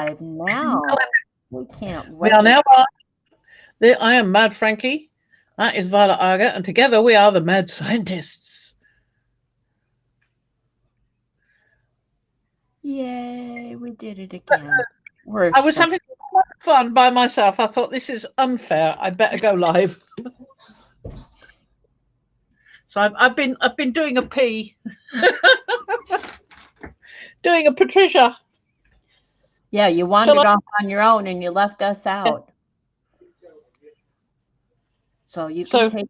live now. We can't We are wait. now live. I am Mad Frankie. That is Violet Arger, and together we are the Mad Scientists. Yay, we did it again. I was having fun by myself. I thought this is unfair. I better go live. So I've been doing a P, doing a Patricia. Yeah, you wandered off on your own and you left us out. So you can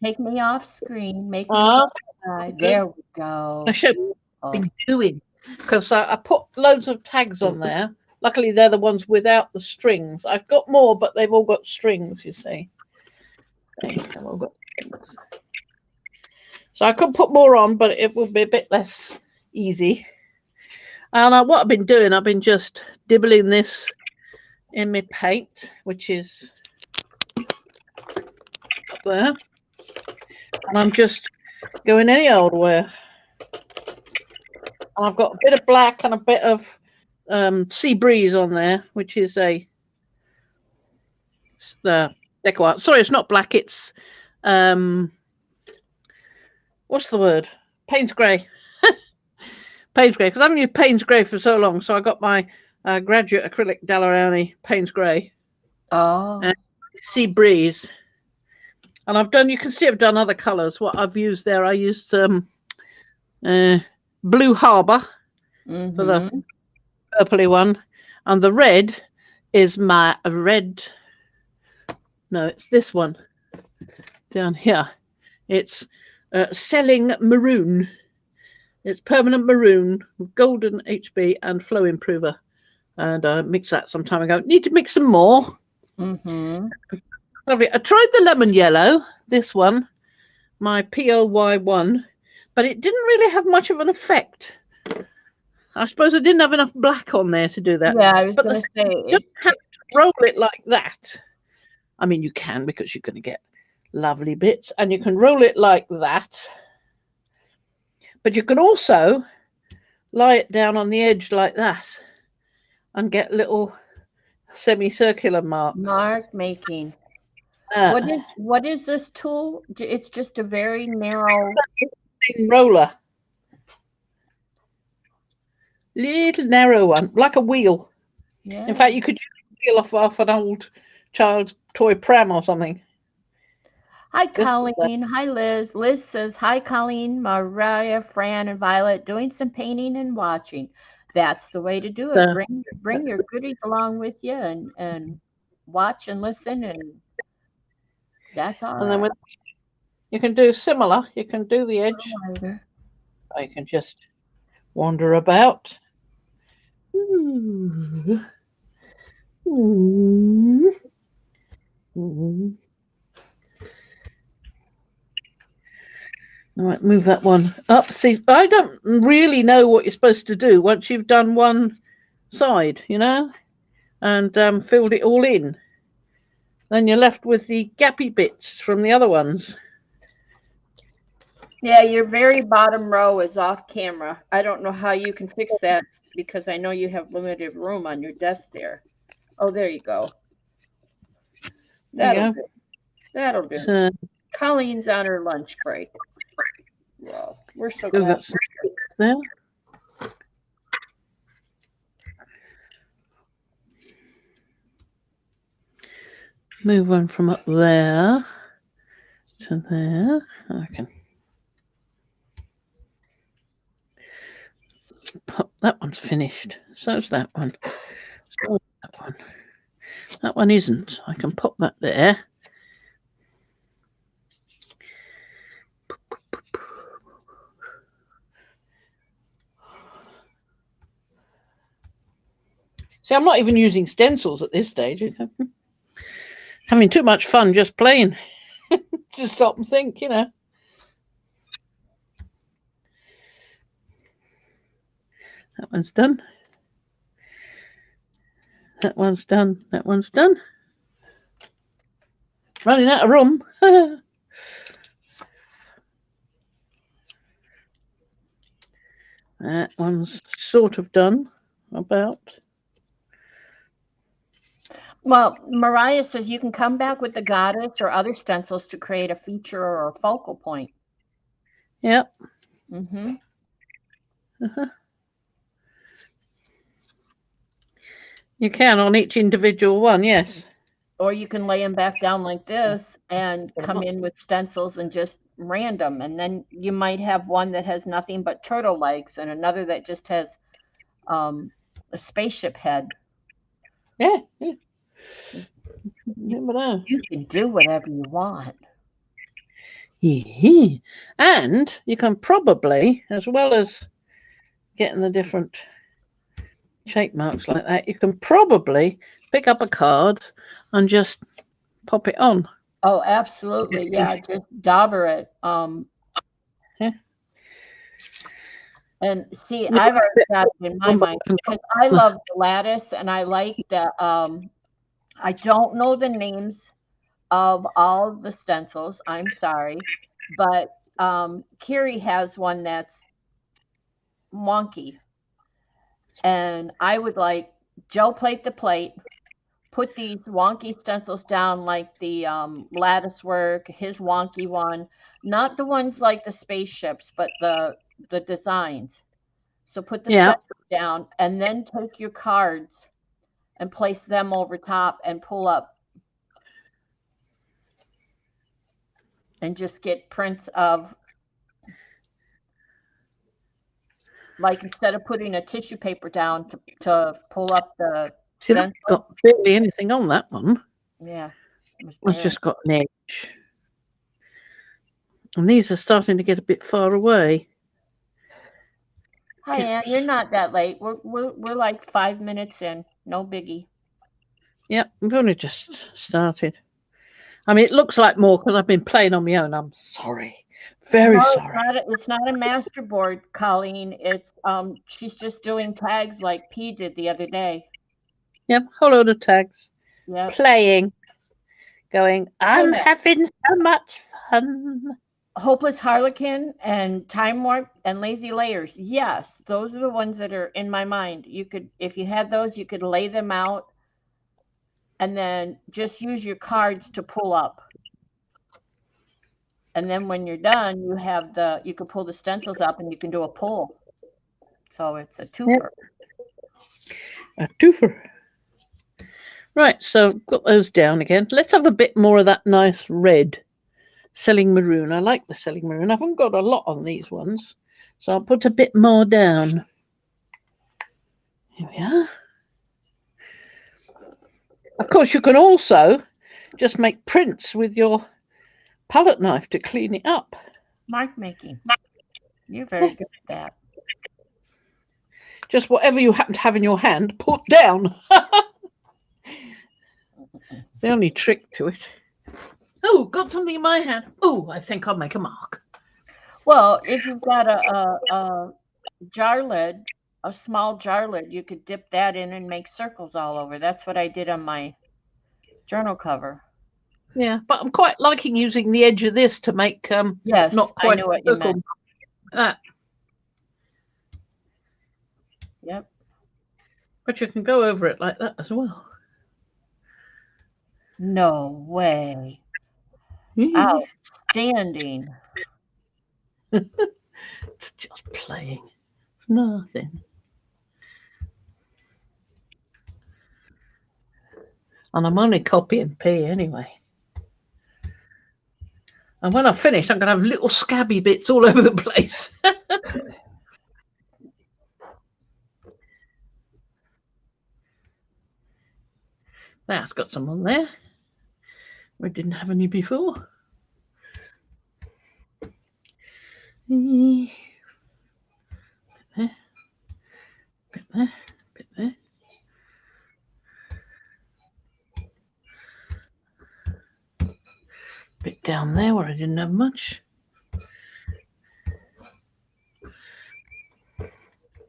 take me off screen, make me there we go. I should have been doing, because I put loads of tags on there. Luckily, they're the ones without the strings. I've got more, but they've all got strings, you see. They've all got strings. So I could put more on, but it will be a bit less easy. And what I've been doing, I've been just dibbling this in my paint, which is up there. And I'm just going any old way. And I've got a bit of black and a bit of sea breeze on there, which is the deco art. Sorry, it's not black. It's what's the word? Payne's grey. Payne's grey, because I haven't used Payne's grey for so long. So I got my graduate acrylic Daler-Rowney Payne's grey. Oh. And sea breeze. And I've done. You can see I've done other colours. What I've used there, I used Blue Harbour for the purpley one, and the red is my red. No, it's this one down here. It's Selling Maroon. It's permanent maroon, golden HB, and flow improver. And I mixed that some time ago. Need to mix some more. Lovely. I tried the lemon yellow, this one, my PLY1, but it didn't really have much of an effect. I suppose I didn't have enough black on there to do that. Yeah, I was going to say. You don't have to roll it like that. I mean, you can, because you're going to get lovely bits, and you can roll it like that. But you can also lie it down on the edge like that and get little semicircular marks. Mark making. What is this tool? It's just a very narrow roller. Little narrow one, like a wheel. Yeah. In fact, you could use a wheel off an old child's toy pram or something. Hi, Colleen. Hi, Liz. Liz says, hi, Colleen, Mariah, Fran, and Violet, doing some painting and watching. That's the way to do it. Bring your goodies along with you and watch and listen, and that's all. And then you can do similar. You can do the edge. I can just wander about. Ooh. Ooh. Ooh. I might move that one up. See, I don't really know what you're supposed to do once you've done one side, you know, and filled it all in. Then you're left with the gappy bits from the other ones. Yeah, your very bottom row is off camera. I don't know how you can fix that, because I know you have limited room on your desk there. Oh, there you go. That'll do. That'll do. So, Colleen's on her lunch break. Well, we're so glad. There. Move one from up there to there. I can pop. That one's finished. So's that one. So that one. That one isn't. I can pop that there. See, I'm not even using stencils at this stage. Having too much fun just playing. Just stop and think, you know. That one's done. That one's done. That one's done. Running out of room. That one's sort of done. About. Well, Mariah says you can come back with the goddess or other stencils to create a feature or a focal point. Yep. Mm-hmm. You can on each individual one, yes. Or you can lay them back down like this and come in with stencils and just random. And then you might have one that has nothing but turtle legs and another that just has a spaceship head. Yeah, yeah. Never know. You can do whatever you want. And you can probably, as well as getting the different shape marks like that, you can probably pick up a card and just pop it on. Oh, absolutely. Yeah, just dauber it. Yeah. And see, I've already got it in my mind because I love the lattice and I like the I don't know the names of all the stencils. I'm sorry. But Carrie has one that's wonky. And I would like gel plate the plate, put these wonky stencils down like the lattice work, his wonky one, not the ones like the spaceships, but the designs. So put the Yeah. stencils down and then take your cards and place them over top and pull up and just get prints of, like, instead of putting a tissue paper down to pull up the See, that's stencil. got barely anything on that one. Yeah, it was It's barely. just got an edge. And these are starting to get a bit far away. Hi, Ann. You're not that late. We're like 5 minutes in. No biggie. Yep, we've only just started. I mean, it looks like more because I've been playing on my own. I'm sorry. Very No, sorry. it's not a masterboard, Colleen. It's she's just doing tags like P did the other day. Yep, whole load of tags. Yep. Playing. Going, Wait a I'm minute. having so much fun. Hopeless Harlequin and Time Warp and Lazy Layers. Yes, those are the ones that are in my mind. You could, if you had those, you could lay them out and then just use your cards to pull up. And then when you're done, you could pull the stencils up and you can do a pull. So it's a twofer. Yep. A twofer. Right, so got those down again. Let's have a bit more of that nice red selling maroon. I like the selling maroon. I haven't got a lot on these ones, so I'll put a bit more down. Here we are. Of course, you can also just make prints with your palette knife to clean it up. Mark making. You're very good at that. Just whatever you happen to have in your hand, put down. The only trick to it. Oh, got something in my hand. Oh, I think I'll make a mark. Well, if you've got a jar lid, a small jar lid, you could dip that in and make circles all over. That's what I did on my journal cover. Yeah, but I'm quite liking using the edge of this to make Yes, not I quite knew what a you circle. meant. That. Yep. But you can go over it like that as well. No way. Outstanding. It's just playing. It's nothing. And I'm only copying P anyway. And when I finish, I'm going to have little scabby bits all over the place. That's got some on there. We didn't have any before. Bit there, bit there, bit there. Bit down there where I didn't have much.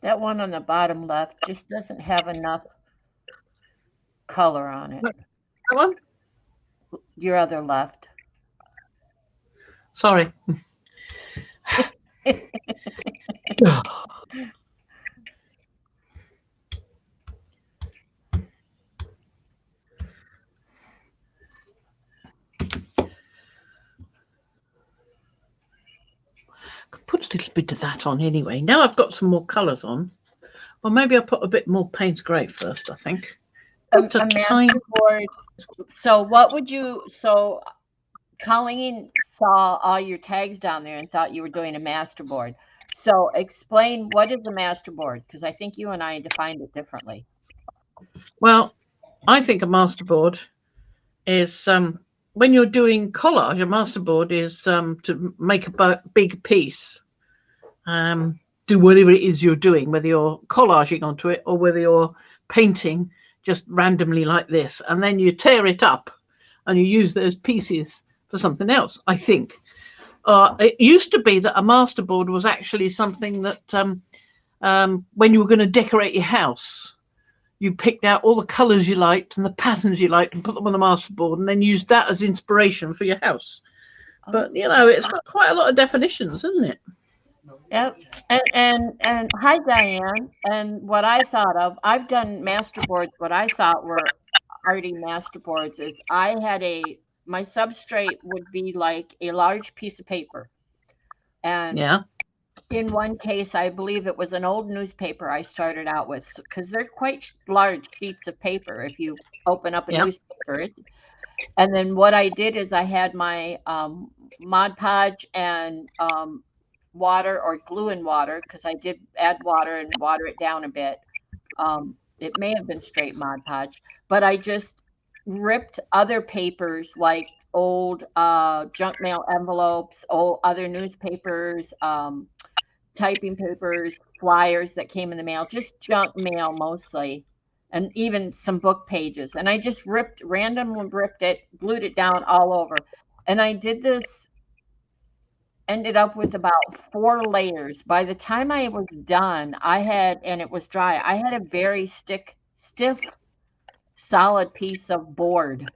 That one on the bottom left just doesn't have enough color on it. That one? Your other left. Sorry. little bit of that on anyway. Now I've got some more colours on. Well, maybe I'll put a bit more Payne's Grey first, I think. A masterboard. So what would you, so Colleen saw all your tags down there and thought you were doing a masterboard. So explain, what is a masterboard? Because I think you and I defined it differently. Well, I think a masterboard is when you're doing collage, a masterboard is to make a big piece. Do whatever it is you're doing, whether you're collaging onto it or whether you're painting just randomly like this, and then you tear it up and you use those pieces for something else. I think it used to be that a masterboard was actually something that when you were going to decorate your house, you picked out all the colours you liked and the patterns you liked and put them on the masterboard and then used that as inspiration for your house. But you know, it's got quite a lot of definitions, isn't it? Yep. And hi Diane. And what I thought of, I've done masterboards. What I thought were arty masterboards is I had my substrate would be like a large piece of paper. And yeah, in one case, I believe it was an old newspaper I started out with, because they're quite large sheets of paper if you open up a newspaper. And then what I did is I had my Mod Podge and water or glue and water, because I did add water and water it down a bit. It may have been straight Mod Podge, but I just ripped other papers like old junk mail envelopes, old other newspapers, typing papers, flyers that came in the mail, just junk mail mostly, and even some book pages. And I just randomly ripped it, glued it down all over. And I did this, ended up with about 4 layers. By the time I was done, and it was dry, I had a very stiff, solid piece of board.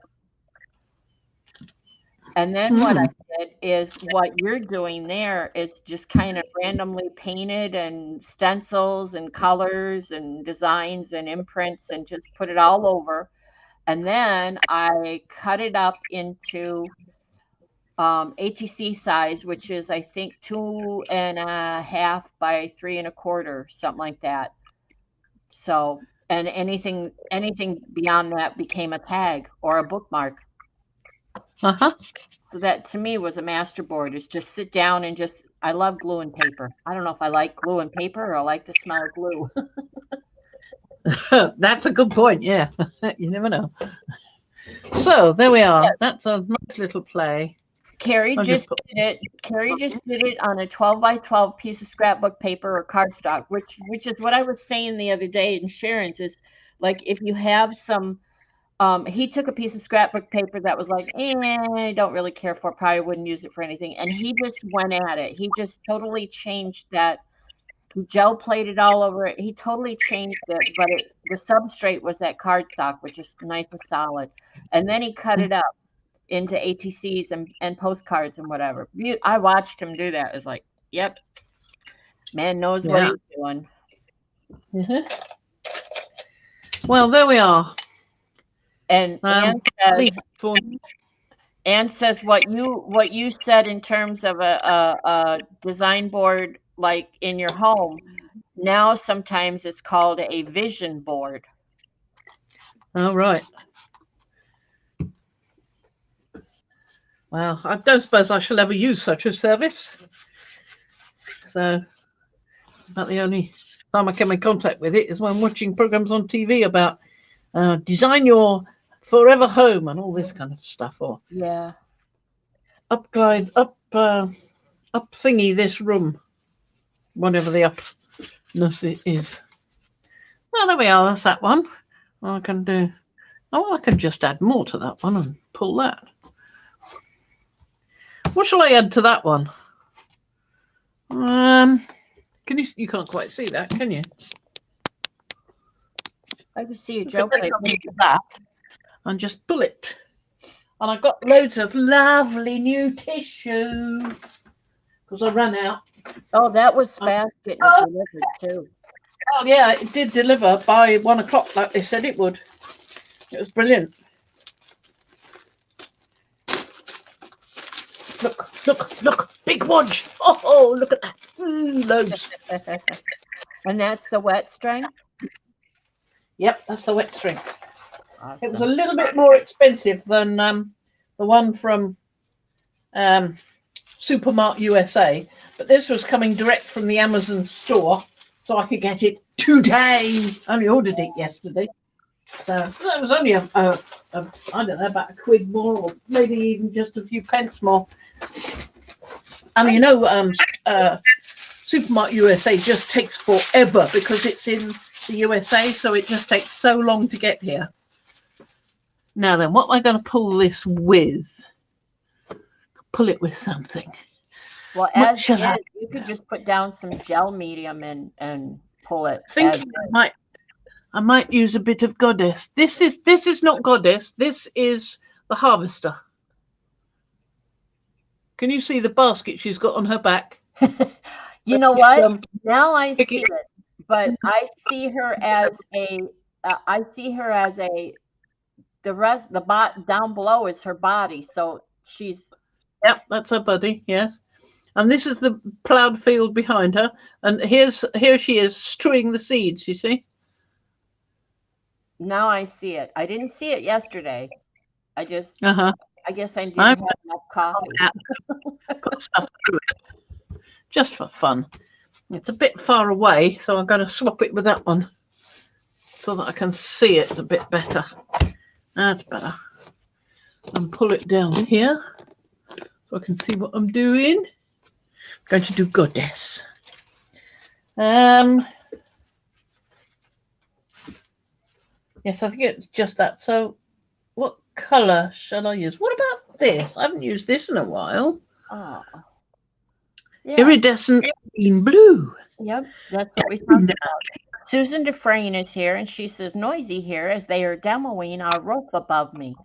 And then what I did is what you're doing there is just kind of randomly painted and stencils and colors and designs and imprints and just put it all over. And then I cut it up into ATC size, which is I think 2.5 by 3.25, something like that. So, and anything beyond that became a tag or a bookmark. So that to me was a masterboard, is just sit down and just, I love glue and paper. I don't know if I like glue and paper or I like the smell of glue. That's a good point. Yeah, you never know. So there we are. That's a nice little play. Carrie just did it. Carrie just did it on a 12 by 12 piece of scrapbook paper or cardstock, which is what I was saying the other day in Sharon's, is like if you have some. He took a piece of scrapbook paper that was like, I don't really care for it, probably wouldn't use it for anything. And he just went at it. He just totally changed that. He gel plated all over it. He totally changed it, but the substrate was that cardstock, which is nice and solid. And then he cut it up into ATCs and postcards and whatever. I watched him do that. It's like, yep, man knows what he's doing. Well, there we are. And Anne says what you said in terms of a design board like in your home. Now sometimes it's called a vision board. Oh, right. Well, I don't suppose I shall ever use such a service. So, about the only time I come in contact with it is when watching programs on TV about design your forever home and all this kind of stuff, or up thingy this room, whatever the upness is. Well, there we are. That's that one. I can do. Oh, I can just add more to that one and pull that. What shall I add to that one? Can you can't quite see that, can you? I can see a gel plate. That and just pull it. And I've got loads of lovely new tissue because I ran out. Oh, that was fast getting it delivered too. Oh yeah, it did deliver by 1 o'clock like they said it would. It was brilliant. Look, big wodge. Oh, look at that. Loads. And that's the wet strength? Yep, that's the wet strength. Awesome. It was a little bit more expensive than the one from Supermart USA, but this was coming direct from the Amazon store, so I could get it today. I only ordered it yesterday. So it was only I don't know, about £1 more, or maybe even just a few pence more. And you know, Supermart USA just takes forever because it's in the USA, so it just takes so long to get here. Now then, what am I going to pull this with? Pull it with something. Well, as is, you could just put down some gel medium and pull it. I might use a bit of Goddess. This is not Goddess. This is the Harvester. Can you see the basket she's got on her back? You know what? Now I see it, but I see her as a. The rest, the bot down below is her body. So she's. Yep, that's her body. Yes, and this is the ploughed field behind her, and here she is strewing the seeds. You see. Now I see it. I didn't see it yesterday. I just. I guess I didn't have enough coffee. Put stuff through it, just for fun. It's a bit far away, so I'm going to swap it with that one so that I can see it a bit better. That's better. And pull it down here so I can see what I'm doing. I'm going to do Goddess. Yes, I think it's just that. So what colour shall I use? What about this? I haven't used this in a while. Oh. Yeah. Iridescent green blue. Yep, that's what we talked about. Susan Dufresne is here, and she says, noisy here as they are demoing our roof above me.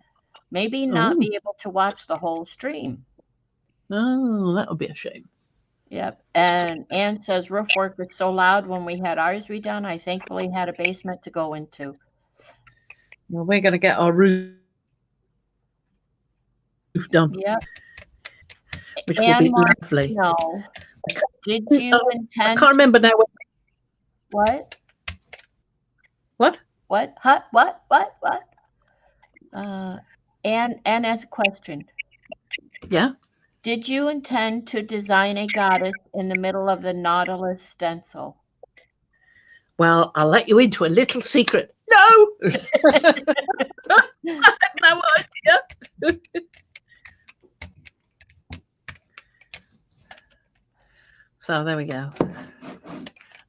Maybe not be able to watch the whole stream. Oh, that would be a shame. Yep. And Anne says, roof work was so loud when we had ours redone. I thankfully had a basement to go into. Well, we're going to get our roof done. Yep. Which will be lovely. No. Did you intend? I can't remember now. What? What? What? What? Anne has a question. Yeah. Did you intend to design a goddess in the middle of the Nautilus stencil? Well, I'll let you into a little secret. No! I have no idea. So there we go.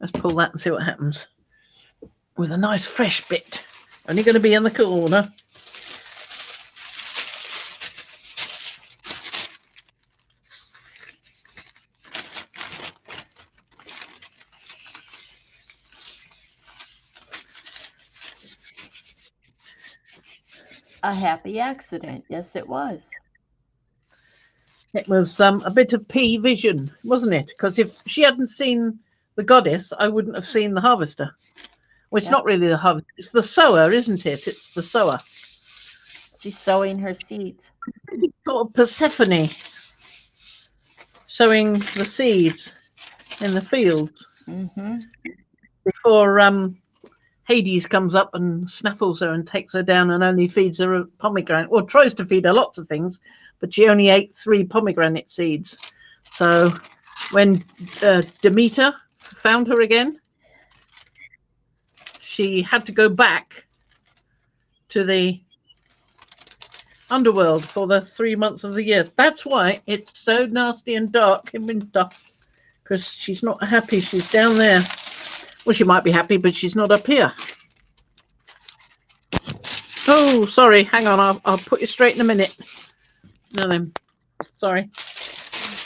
Let's pull that and see what happens. With a nice fresh bit. Only going to be in the corner. A happy accident. Yes, it was. It was a bit of P vision, wasn't it? Because if she hadn't seen the Goddess, I wouldn't have seen the Harvester. Well, it's not really the Harvester. It's the sower, isn't it? It's the sower. She's sowing her seeds. Sort of Persephone sowing the seeds in the fields. Before Hades comes up and snaffles her and takes her down and only feeds her a pomegranate, or tries to feed her lots of things, but she only ate 3 pomegranate seeds. So when Demeter found her again, she had to go back to the underworld for the 3 months of the year. That's why it's so nasty and dark in winter, because she's not happy. She's down there. Well, she might be happy, but she's not up here. Oh, sorry. Hang on. I'll put you straight in a minute. No, then. Sorry.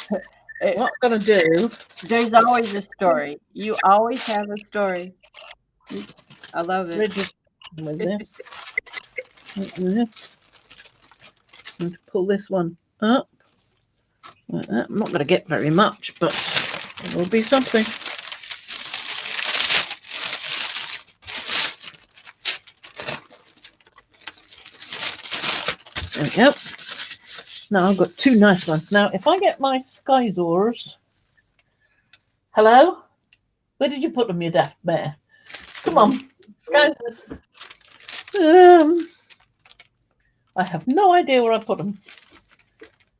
What I'm going to do... There's always a story. You always have a story. I love it. I'm going to pull this one up. Like that. I'm not going to get very much, but it will be something. There we go. No, I've got two nice ones. Now, if I get my Skyzors... Hello? Where did you put them, you daft bear? Come on, Skyzors. I have no idea where I put them.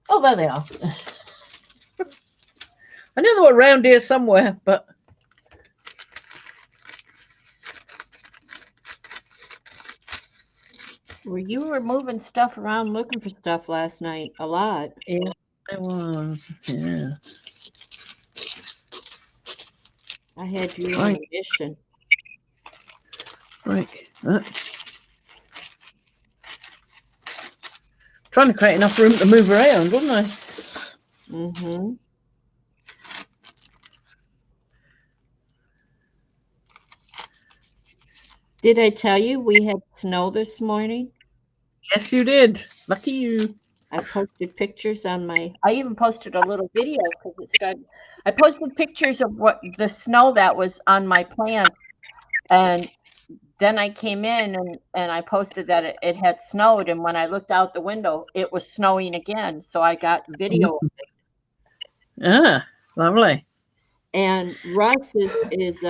Oh, there they are. I knew they were around here somewhere, but... Well, you were moving stuff around looking for stuff last night a lot. Yeah, I was. Yeah. I had you on a mission. Right. Trying to create enough room to move around, wasn't I? Mm-hmm. Did I tell you we had snow this morning? Yes, you did. Lucky you. I posted pictures on my. I even posted a little video because it started. I posted pictures of what the snow that was on my plants, and then I came in and I posted that it had snowed, and when I looked out the window, it was snowing again. So I got video of it. Ah, lovely. And Russ is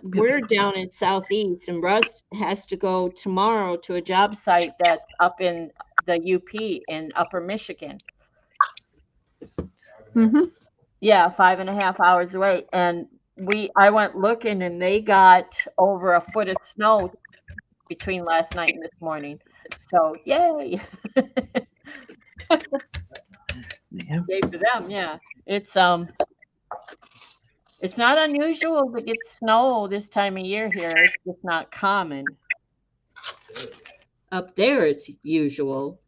we're down in Southeast, and Russ has to go tomorrow to a job site that's up in the UP in Upper Michigan. Mm-hmm. Yeah, 5.5 hours away. And I went looking, and they got over a foot of snow between last night and this morning. So yay. Yeah. Yay for them, yeah. It's not unusual to get snow this time of year here. It's just not common. Up there, it's usual.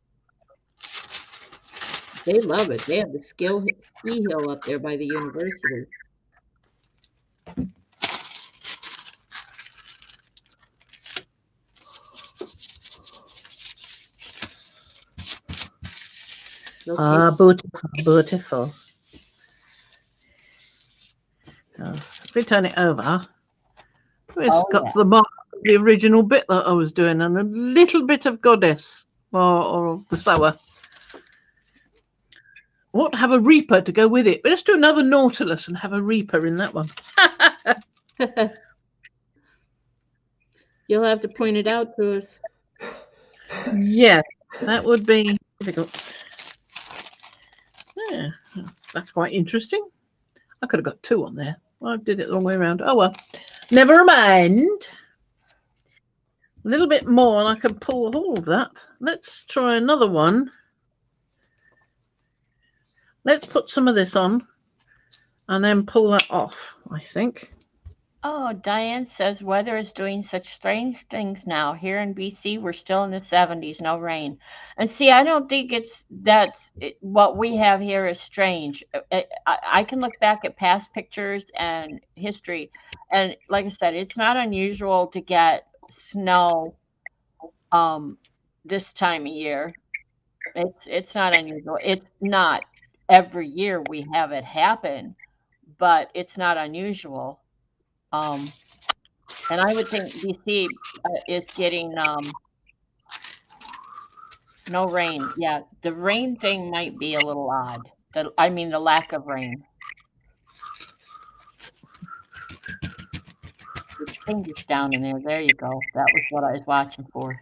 They love it. They have the ski hill up there by the university. Ah, beautiful, beautiful. If we turn it over, it's got the mark of the original bit that I was doing and a little bit of goddess or the flower. What have a reaper to go with it? But let's do another nautilus and have a reaper in that one. You'll have to point it out to us. Yes, that would be difficult. Yeah, that's quite interesting. I could have got two on there. I did it the wrong way around. Oh well, never mind. A little bit more and I can pull all of that. Let's try another one. Let's put some of this on and then pull that off, I think. Oh, Diane says weather is doing such strange things now. Here in BC, we're still in the 70s, no rain. And see, I don't think what we have here is strange. I can look back at past pictures and history, and like I said, it's not unusual to get snow this time of year. It's not unusual. It's not every year we have it happen, but it's not unusual. And I would think BC is getting no rain. Yeah, the rain thing might be a little odd. I mean, the lack of rain. Put your fingers down in there. There you go. That was what I was watching for.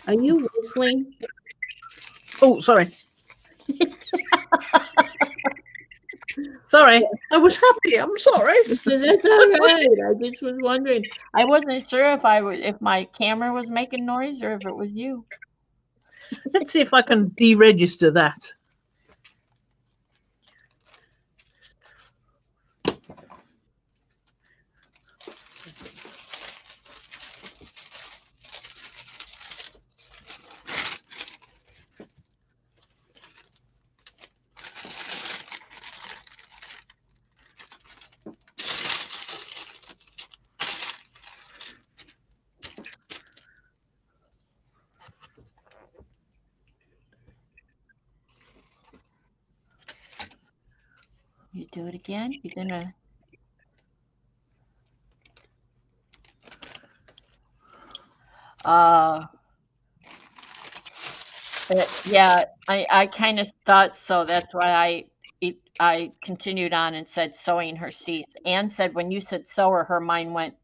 Are you whistling? Oh, sorry. Sorry, I was happy. I'm sorry. That's all right. I just was wondering. I wasn't sure if my camera was making noise or if it was you. Let's see if I can deregister that. You do it again? You're gonna. Yeah, I kind of thought so. That's why I continued on and said sowing her seeds. Anne said when you said sower, her mind went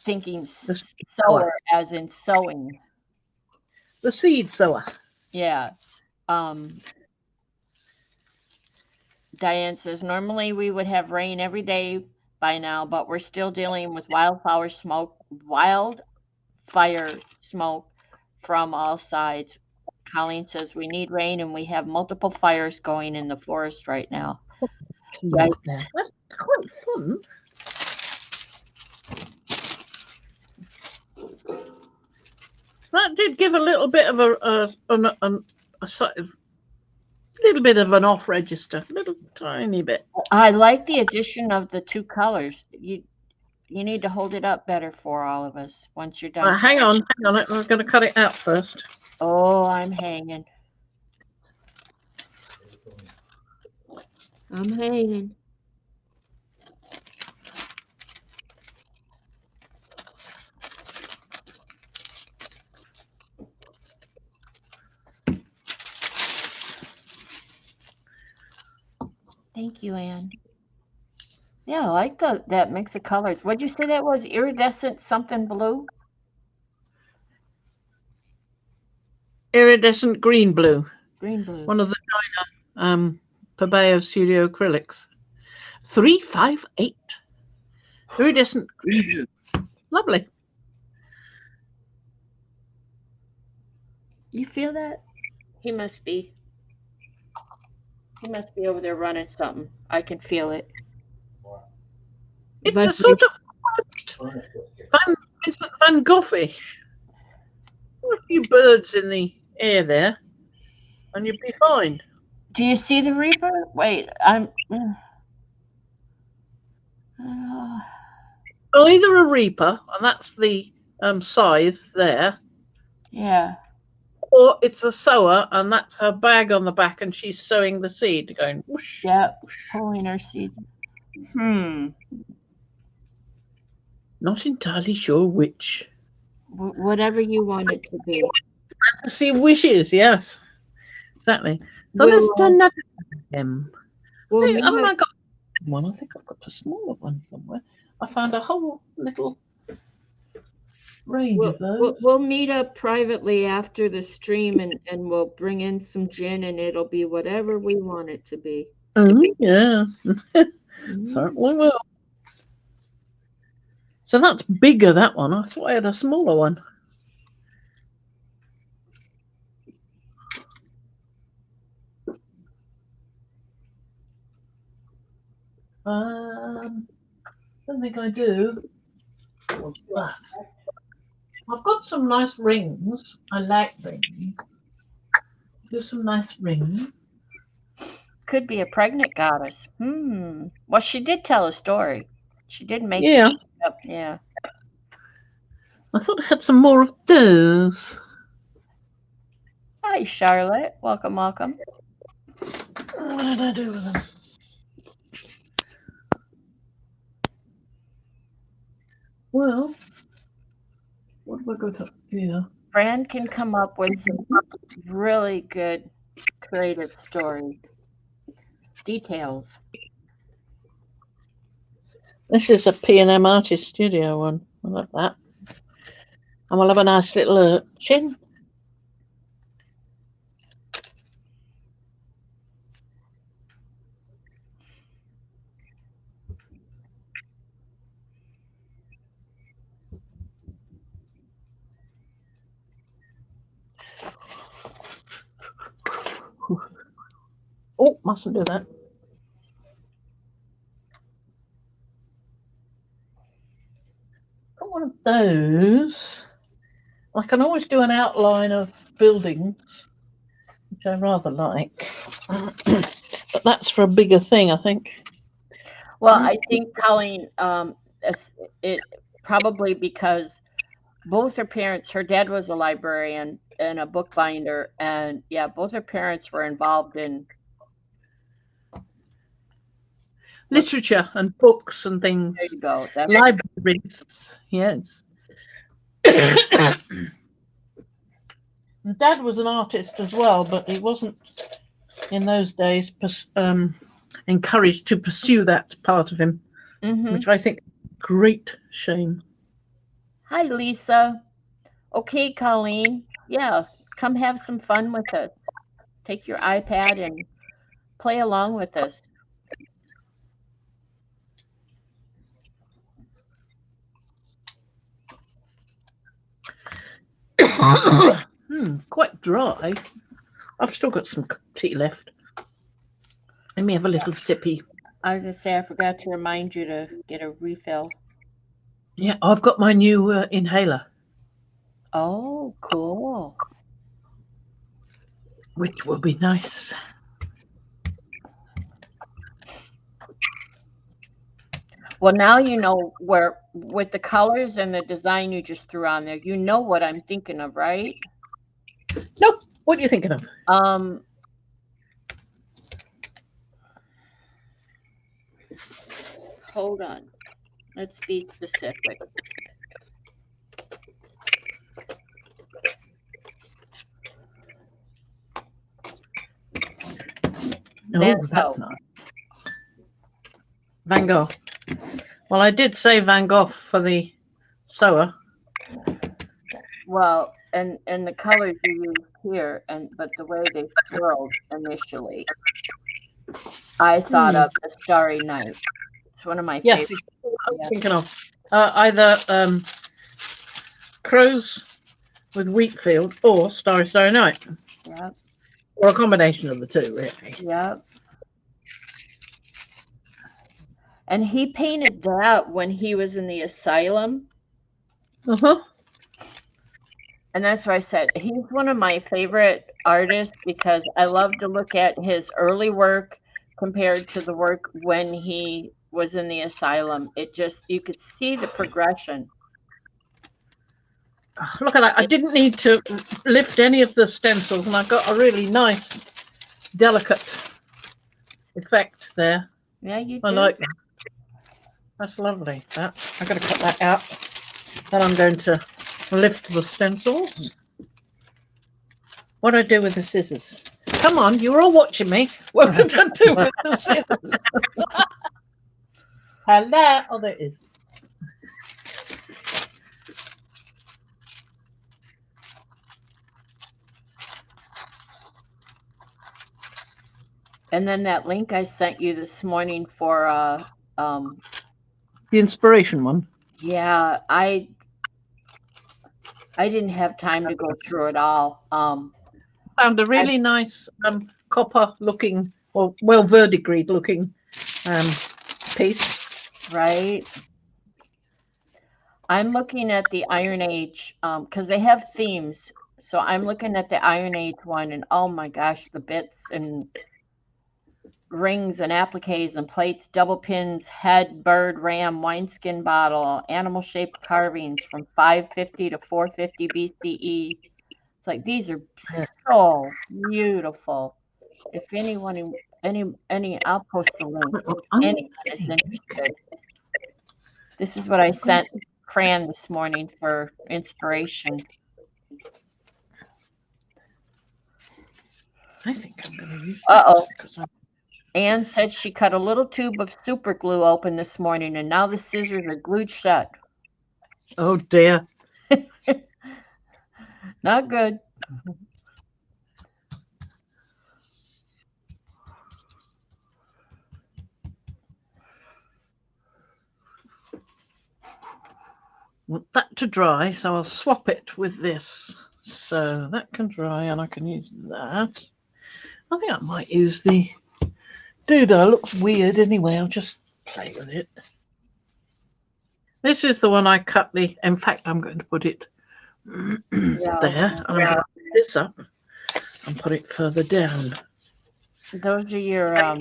thinking The seed sower. sower as in sewing. The seed sower. Yeah. Um, Diane says normally we would have rain every day by now, but we're still dealing with wildfire smoke from all sides. Colleen says we need rain and we have multiple fires going in the forest right now. Up Yikes. there. That's quite fun. That did give a little bit of a sort of little bit of an off register, little tiny bit. I like the addition of the two colors. You need to hold it up better for all of us once you're done. Hang on. I'm going to cut it out first. Oh, I'm hanging. I'm hanging. Thank you, Anne. Yeah, I like that mix of colors. What'd you say that was? Iridescent something blue? Iridescent green blue. Green blue. One of the Pabeo Studio acrylics. 358. Iridescent green blue. Lovely. You feel that? He must be. He must be over there running something. I can feel it. It's a sort of Vincent van Gogh-ish. A few birds in the air there, and you'd be fine. Do you see the Reaper? Wait, I'm. Either a reaper, and that's the scythe there, Yeah. or it's a sower, and that's her bag on the back, and she's sowing the seed, going whoosh. Yeah, whoosh. pulling her seed. Not entirely sure which. Whatever you want it to be. Fantasy wishes, yes. Exactly. So We'll, let's do another them. we'll Hey, meet haven't up, I got one? I think I've got a smaller one somewhere. I found a whole little range of those. we'll meet up privately after the stream and we'll bring in some gin and it'll be whatever we want it to be. Yeah. Certainly will. So that's bigger, that one. I thought I had a smaller one. Don't think I do. What's that? I've got some nice rings. I like rings. Do some nice rings. Could be a pregnant goddess. Well, she did tell a story. She did make Yeah. it up. Yeah. I thought I had some more of those. Hi, Charlotte. Welcome, welcome. What did I do with them? Well, what have I got up here? Fran can come up with some really good creative stories. Details. This is a P&M Artist Studio one. I like that. And we'll have a nice little chin. Oh, mustn't do that. Got one of those. I can always do an outline of buildings, which I rather like. But that's for a bigger thing, I think. Well, I think Colleen, it probably because both her parents, her dad was a librarian and a bookbinder, and yeah, both her parents were involved in literature and books and things. There you go. That's Libraries, yes. And Dad was an artist as well, but he wasn't in those days encouraged to pursue that part of him, which I think great shame. Hi, Lisa. Okay, Colleen. Yeah, come have some fun with us. Take your iPad and play along with us. Quite dry. I've still got some tea left. Let me have a little sippy. I was going to say, I forgot to remind you to get a refill. Yeah, I've got my new inhaler. Oh, cool. Which will be nice. Well, now you know where, with the colors and the design you just threw on there, you know what I'm thinking of, right? Nope. What are you thinking of? Hold on. Let's be specific. That's nice. Van Gogh. Well, I did say Van Gogh for the sewer. Well, and the colors you used here, but the way they swirled initially, I thought of the Starry Night. It's one of my favorites. Yes, I was thinking of either Crows with Wheatfield or Starry Starry Night. Yep. Or a combination of the two, really. Yep. And he painted that when he was in the asylum. And that's why I said he's one of my favorite artists because I love to look at his early work compared to the work when he was in the asylum. It just, you could see the progression. Look at that. I didn't need to lift any of the stencils, and I got a really nice, delicate effect there. Yeah, you do. I like that. That's lovely. That I'm going to cut that out. Then I'm going to lift the stencils. What do I do with the scissors? Come on, you're all watching me. What did I do with the scissors? Hello. Oh, there it is. And then that link I sent you this morning for the inspiration one. Yeah, I didn't have time to go through it all. Found a really nice copper looking, or well verdigris looking piece. Right. I'm looking at the Iron Age because they have themes. So I'm looking at the Iron Age one, and oh my gosh, the bits and rings and appliques and plates, double pins, head, bird, ram, wineskin bottle, animal shaped carvings from 550 to 450 BCE. It's like these are so beautiful. If anyone, I'll post the link. If anyone is interested. This is what I sent Fran this morning for inspiration. I think I'm going to use. Uh-oh. Anne said she cut a little tube of super glue open this morning, and now the scissors are glued shut. Oh, dear. Not good. Want that to dry, so I'll swap it with this. So that can dry, and I can use that. I think I might use the doodah. Looks weird anyway. I'll just play with it. This is the one I cut the. In fact, I'm going to put it there. And I'm going to put this up and put it further down. Those are your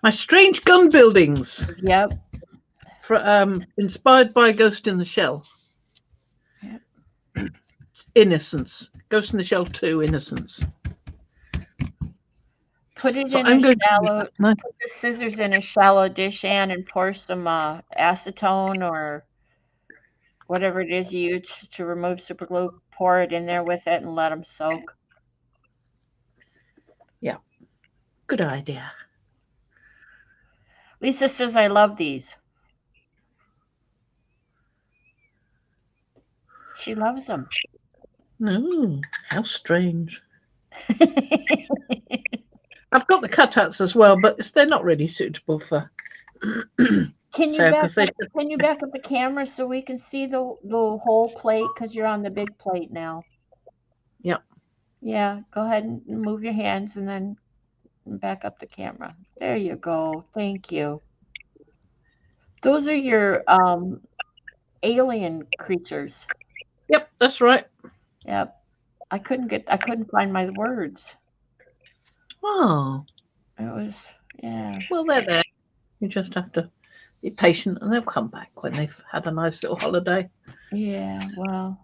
my strange gun buildings. Yep. Inspired by Ghost in the Shell. Yep. Innocence. Ghost in the Shell 2, Innocence. Put it So in a I'm going to do shallow, that. No. put the scissors in a shallow dish, Ann, and pour some acetone or whatever it is you use to remove super glue. Pour it in there with it and let them soak. Yeah, good idea. Lisa says, I love these. She loves them. No, how strange. I've got the cutouts as well, but they're not really suitable for. Can you So, back because they. up? Can you back up the camera so we can see the whole plate? Because you're on the big plate now. Yep. Yeah, go ahead and move your hands and then back up the camera. There you go. Thank you. Those are your alien creatures. Yep, that's right. Yep. I couldn't find my words. Oh, It was yeah. well, they're there. You just have to be patient, and they'll come back when they've had a nice little holiday. Yeah, well,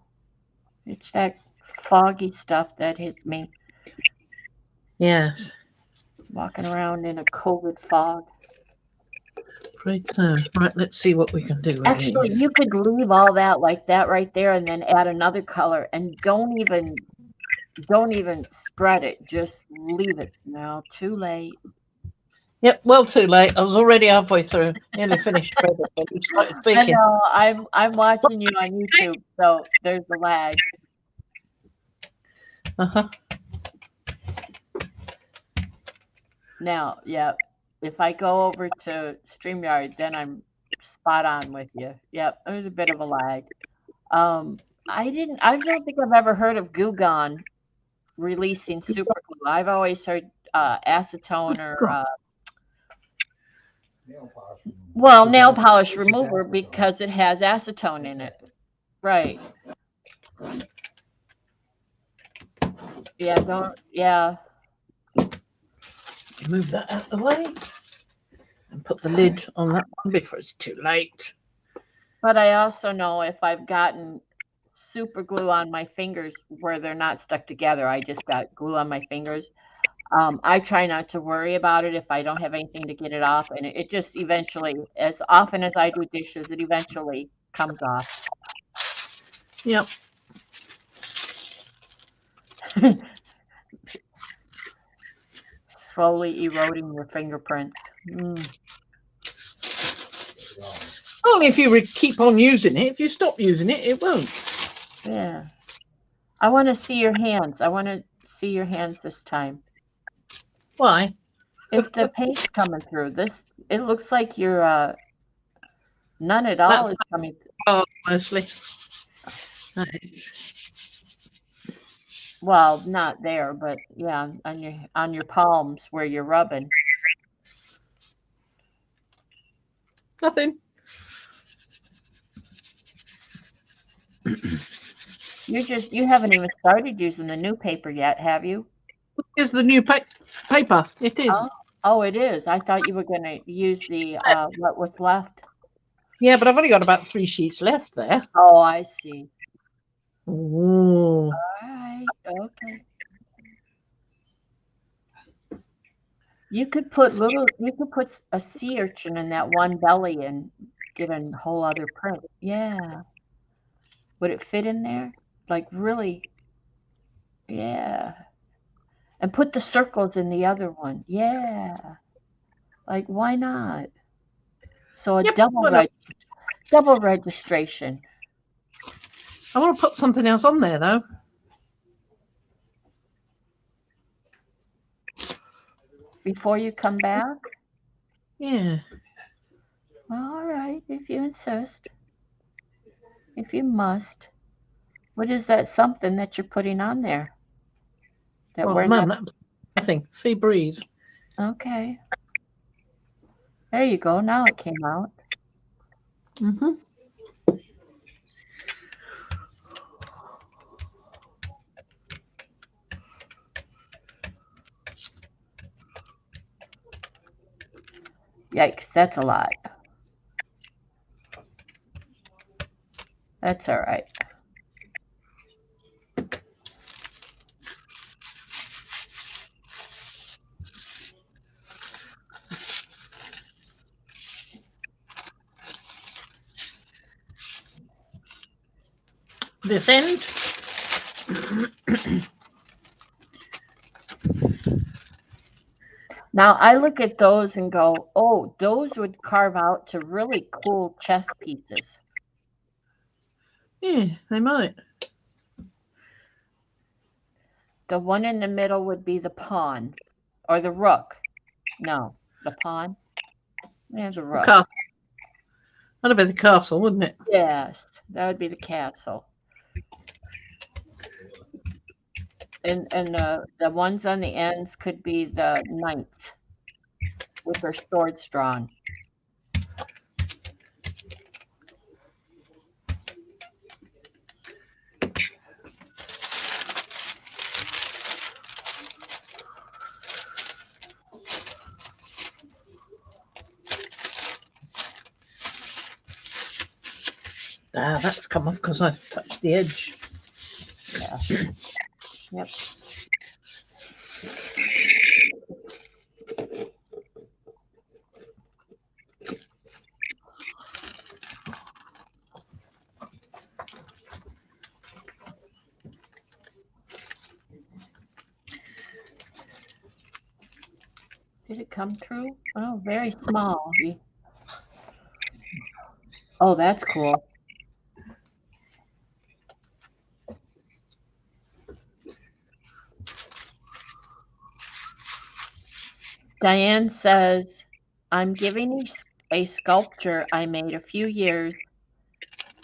it's that foggy stuff that hit me Yes, walking around in a COVID fog. afraid so. Right, let's see what we can do with Actually, these. you could leave all that like that right there and then add another color and don't even spread it. Just leave it. No, too late. Yep, well, too late. I was already halfway through, nearly finished when you started I speaking. know. I'm watching you on YouTube, so there's a lag. Uh-huh. Now, yeah, if I go over to StreamYard, then I'm spot on with you. Yep, there's a bit of a lag. I don't think I've ever heard of Goo Gone releasing super glue. I've always heard acetone or well, nail polish remover because it has acetone in it. Right. Yeah, don't yeah. Move that out of the way and put the lid on that one before it's too late. But I also know if I've gotten super glue on my fingers where they're not stuck together, I just got glue on my fingers. I try not to worry about it if I don't have anything to get it off, and it just eventually, as often as I do dishes, it eventually comes off. Yep. Slowly eroding your fingerprints. Mm, Only if you keep on using it. If you stop using it, it won't. yeah. I want to see your hands. I want to see your hands this time. Why? If the paint's coming through, this it looks like you're none at all That's is coming. mostly. Well, not there, but yeah, on your palms where you're rubbing. Nothing. You haven't even started using the new paper yet, have you? Here's the new paper. It Oh, is. oh, it is. I thought you were going to use the what was left. Yeah, but I've only got about 3 sheets left there. Oh, I see. Ooh. All right. Okay. You could put a sea urchin in that one belly and get a whole other print. Yeah. Would it fit in there? Like really? Yeah. And put the circles in the other one. Yeah. Like why not? So a Yep. double registration. I want to put something else on there though. Before you come back? Yeah. All right, if you insist. If you must. What is that something that you're putting on there? That Well, at we're the not. moment, nothing. Sea breeze. Okay. There you go. Now it came out. Mm-hmm. Yikes, that's a lot. That's all right. this end. Now I look at those and go, oh, those would carve out to really cool chess pieces. Yeah, they might. The one in the middle would be the pawn or the rook. No, the pawn. Yeah, the The rook. castle. That'd be the castle, wouldn't it? Yes, that would be the castle. And the ones on the ends could be the knights with their swords drawn. Ah, that's come off because I've touched the edge. Yeah. Yep. Did it come through? Oh, very small. Oh, that's cool. Diane says, I'm giving a sculpture I made a few years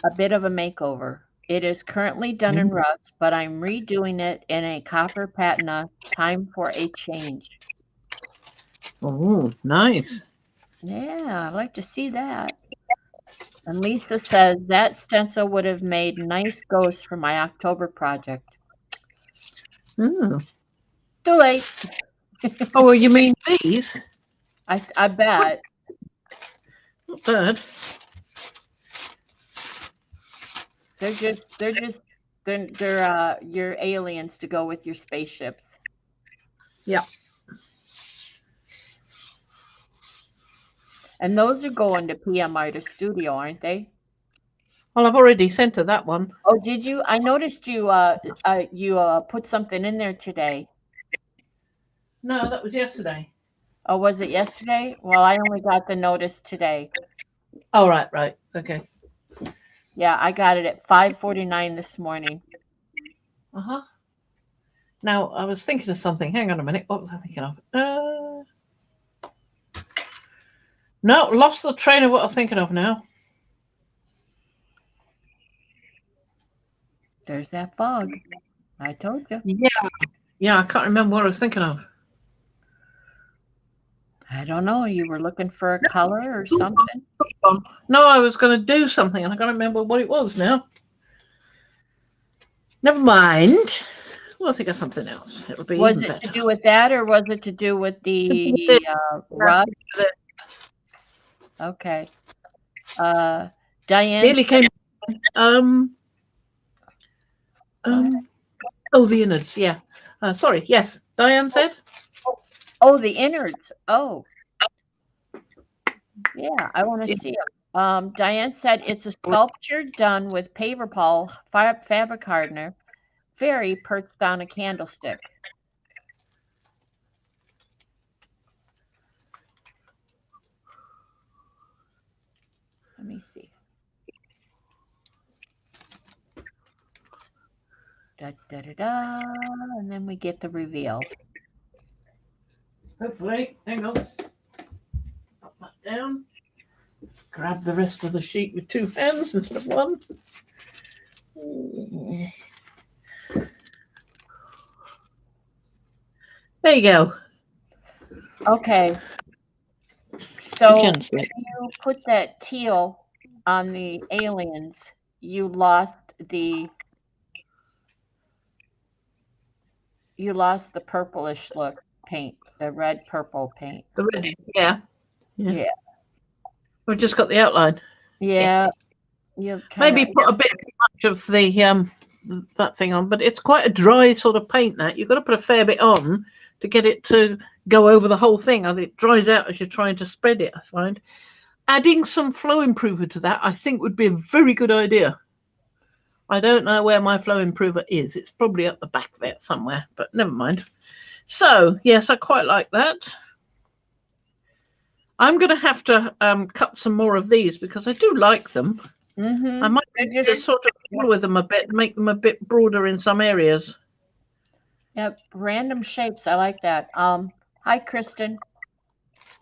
a bit of a makeover. It is currently done in rust, but I'm redoing it in a copper patina. Time for a change. Oh, nice. Yeah, I'd like to see that. And Lisa says that stencil would have made nice ghosts for my October project. Mm. Too late. Oh, well, you mean these? I bet. Not bad. They're your aliens to go with your spaceships. Yeah. And those are going to PM Artist Studio, aren't they? Well, I've already sent her that one. Oh, did you? I noticed you put something in there today. No, that was yesterday. Oh, was it yesterday? Well, I only got the notice today. Oh, right. Okay. Yeah, I got it at 5:49 this morning. Uh-huh. Now, I was thinking of something. Hang on a minute. What was I thinking of? No, lost the train of what I'm thinking of now. There's that fog. I told you. Yeah, I can't remember what I was thinking of. I don't know. You were looking for a color or something? No, I was going to do something, and I can't remember what it was now. Never mind. We'll think of something else. It'll be Was even it better. to do with that, or was it to do with the rug? Okay. Diane. Nearly came. Oh, the innards. Yeah. Sorry. Yes. Diane said. Oh, the innards. Oh. Yeah, I want to see them. Diane said it's a sculpture done with paper pulp, fabric hardener, fairy perched on a candlestick. Let me see. Da, da, da, da, and then we get the reveal. Hopefully. Hang on. Put that down. Grab the rest of the sheet with two hands instead of one. There you go. Okay. So when you put that teal on the aliens, you lost the purplish look paint, the red purple paint. The red, yeah. We've just got the outline. Yeah. Maybe put a bit much of the that thing on, but it's quite a dry sort of paint. That you've got to put a fair bit on to get it to go over the whole thing, and it dries out as you're trying to spread it. I find adding some flow improver to that, I think, would be a very good idea. I don't know where my flow improver is. It's probably up the back there somewhere, but never mind. So, yes, I quite like that. I'm going to have to cut some more of these because I do like them. I might just sort of deal with them a bit, make them a bit broader in some areas. Yep, random shapes. I like that. Hi, Kristen.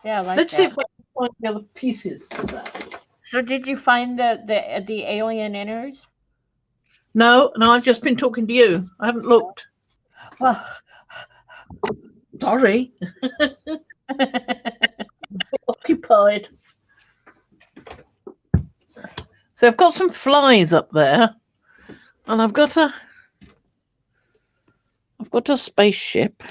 Yeah, I like Let's that. see if I can find the other pieces to that. So, did you find the alien inners? No, I've just been talking to you. I haven't looked. Well, sorry. Occupied. So I've got some flies up there, and I've got a spaceship,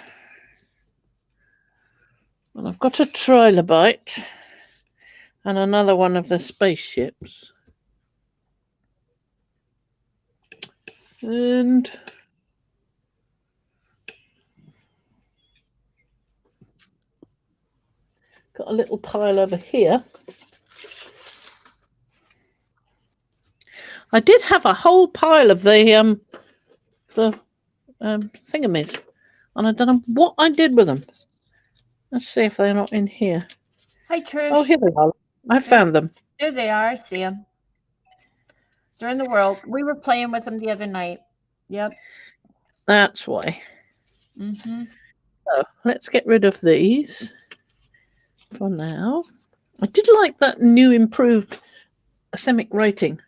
and I've got a trilobite, and another one of the spaceships, and got a little pile over here. I did have a whole pile of the thingamies, and I don't know what I did with them. Let's see if they're not in here. Hi, Trish. Oh, here they are. I found them. There they are. I see them. They're in the world. We were playing with them the other night. Yep. That's why. Mm-hmm. So let's get rid of these for now. I did like that new improved semic writing,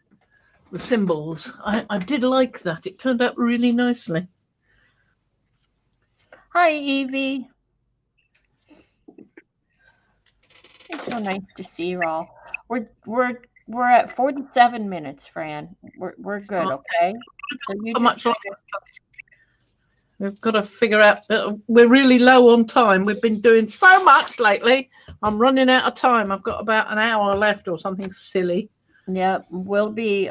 the symbols. I did like that. It turned out really nicely. Hi, Evie. It's so nice to see you all. We're at 47 minutes, Fran. We're good, okay? So you just we've got to figure out. We're really low on time. We've been doing so much lately. I'm running out of time. I've got about an hour left or something silly. Yeah, we'll be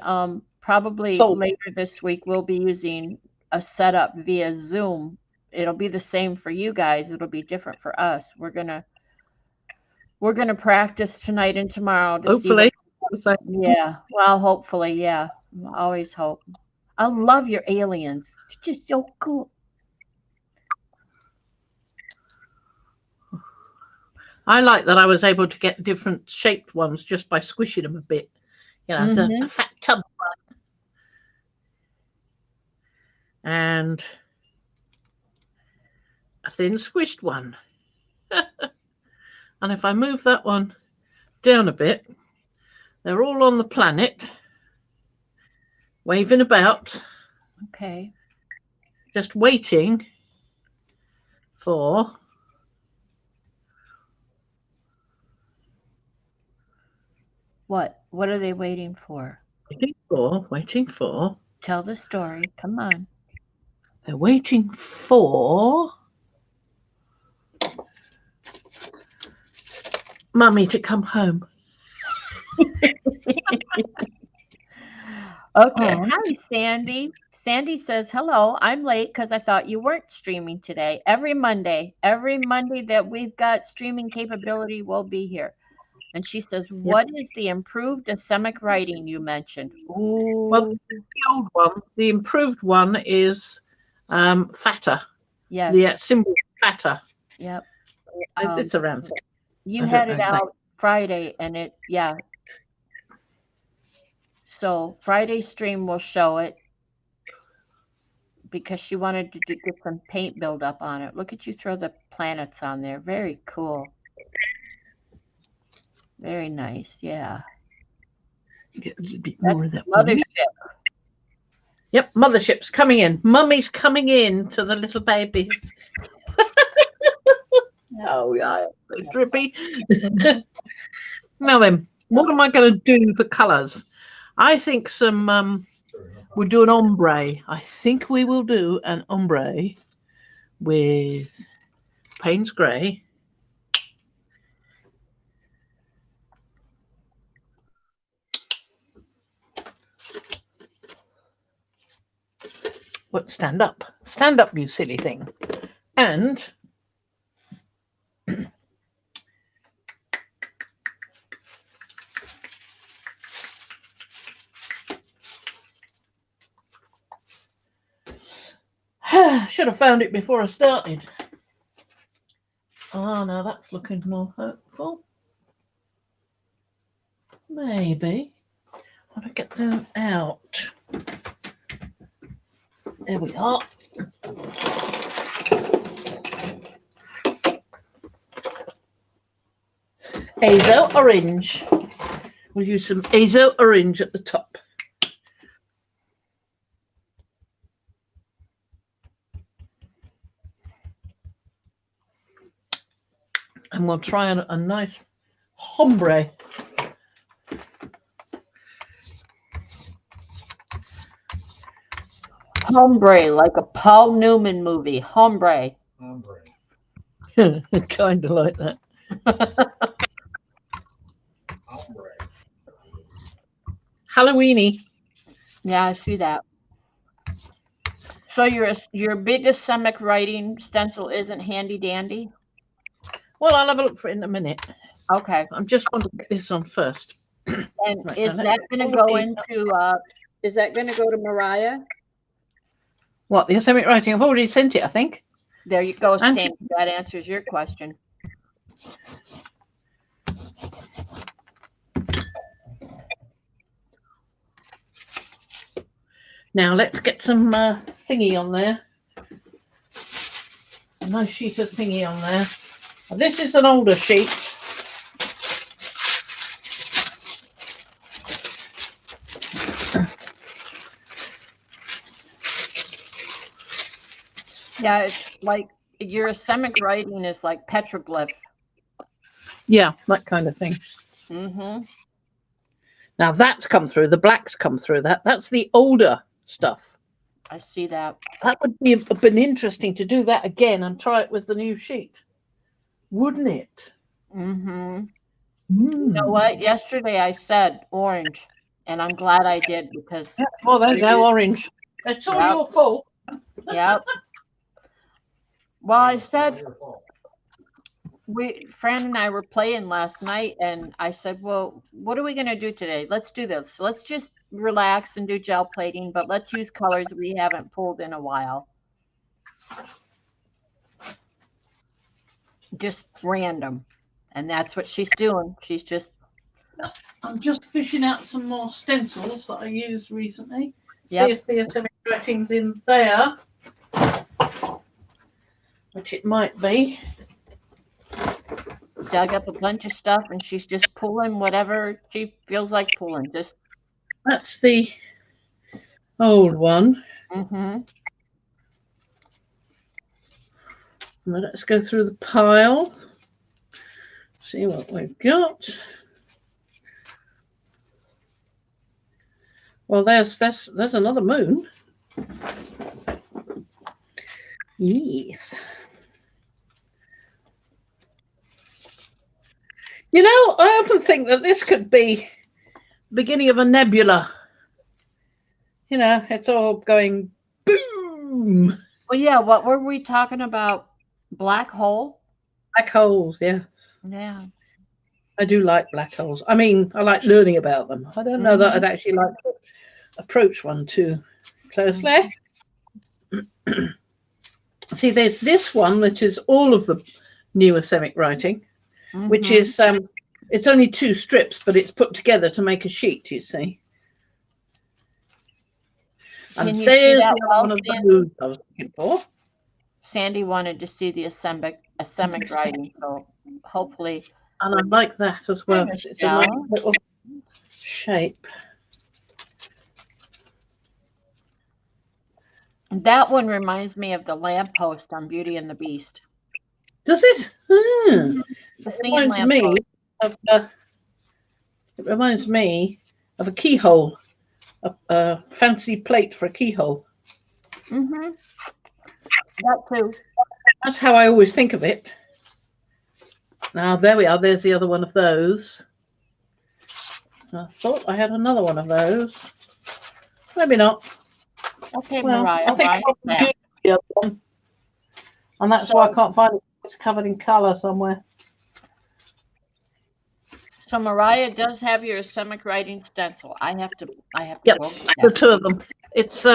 probably later this week. We'll be using a setup via Zoom. It'll be the same for you guys. It'll be different for us. We're gonna practice tonight and tomorrow to hopefully. See. Yeah. Well, hopefully, yeah. Always hope. I love your aliens. It's just so cool. I like that I was able to get different shaped ones just by squishing them a bit. You know, a fat tub one. And a thin squished one. And if I move that one down a bit, they're all on the planet, waving about. Okay. Just waiting for What? What are they waiting for? Waiting for. Tell the story. Come on. They're waiting for Mummy to come home. Okay. Hi, Sandy. Sandy says, hello, I'm late because I thought you weren't streaming today. Every Monday that we've got streaming capability, we'll be here. And she says, what is the improved asemic writing you mentioned? Ooh. Well, the old one, the improved one is fatter. Yes. The symbol is fatter. Yep. It's around. You had it out Friday and it, yeah. So Friday stream will show it because she wanted to get some paint buildup on it. Look at you throw the planets on there. Very cool. Very nice. Yeah. Get a little bit more of that mothership. Yep, mothership's coming in. Mummy's coming in to the little baby. Oh, yeah. Drippy. Now then, what am I going to do for colours? I think we'll do an ombre. I think we will do an ombre with Payne's Grey. What? Stand up, you silly thing. And should have found it before I started. Oh, no, that's looking more hopeful. Maybe. How do I get them out? There we are. Azo orange. We'll use some Azo orange at the top. And we'll try a nice ombre. Hombre, like a Paul Newman movie. Hombre. Ombre. Kind of like that. Ombre. Halloweeny. Yeah, I see that. So your biggest Semic writing stencil isn't handy dandy? Well, I'll have a look for it in a minute. Okay. I'm just want to get this on first. And Right, is now that let's going to pull go it. into is that going to go to Mariah? What, the Semic writing? I've already sent it, I think. There you go, And Sam. That answers your question. Now let's get some thingy on there. A nice sheet of thingy on there. Now, this is an older sheet. Yeah, it's like your Semic writing is like petroglyph. Yeah, that kind of thing. Mm-hmm. Now that's come through. The black's come through. That's the older stuff. I see that. That would have been interesting to do that again and try it with the new sheet, wouldn't it? Mm-hmm. You know what? Yesterday I said orange, and I'm glad I did because. Yeah, well, there you go, orange. It's all your fault. Yep. Well, I said Fran and I were playing last night, and I said, well, what are we going to do today? Let's do this. Let's just relax and do gel plating, but let's use colors we haven't pulled in a while. Just random. And that's what she's doing. She's just... I'm just fishing out some more stencils that I used recently. Yep. See if the atomic writing's in there, which it might be. Dug up a bunch of stuff, and she's just pulling whatever she feels like pulling. Just That's the old one. mm-hmm. Now let's go through the pile. See what we've got. Well, there's another moon. Yes. You know, I often think that this could be the beginning of a nebula. You know, it's all going boom. Well, yeah, what were we talking about? Black hole? Black holes, yeah. Yeah. I do like black holes. I mean, I like learning about them. I don't know that I'd actually like to approach one too closely. See, there's this one, which is all of the newer Semic writing, which is, it's only 2 strips, but it's put together to make a sheet, you see. And there's the one of those I was looking for. Sandy wanted to see the Semic writing, so hopefully. And I like that as well. It's a nice little shape. That one reminds me of the lamppost on Beauty and the Beast. Does it? The it reminds me of a keyhole, a fancy plate for a keyhole. Mm-hmm. That too. That's how I always think of it. Now, there we are. There's the other one of those. I thought I had another one of those. Maybe not. Okay, well, Mariah. I think I got the other one. And that's why I can't find it. It's covered in colour somewhere. So Mariah does have your Semic writing stencil. I have to Yep, go the 2 of them. It's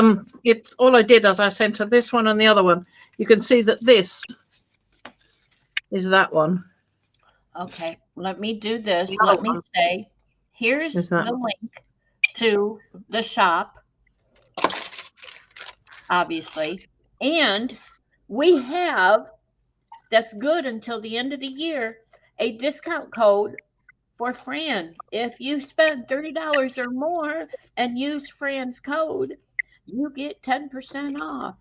all I did is I sent her this one and the other one. you can see that this is that one. Okay, let me do this. The Let other me one say, here's is that. the link to the shop, obviously. And we have, that's good until the end of the year, a discount code for Fran. If you spend $30 or more and use Fran's code, you get 10% off.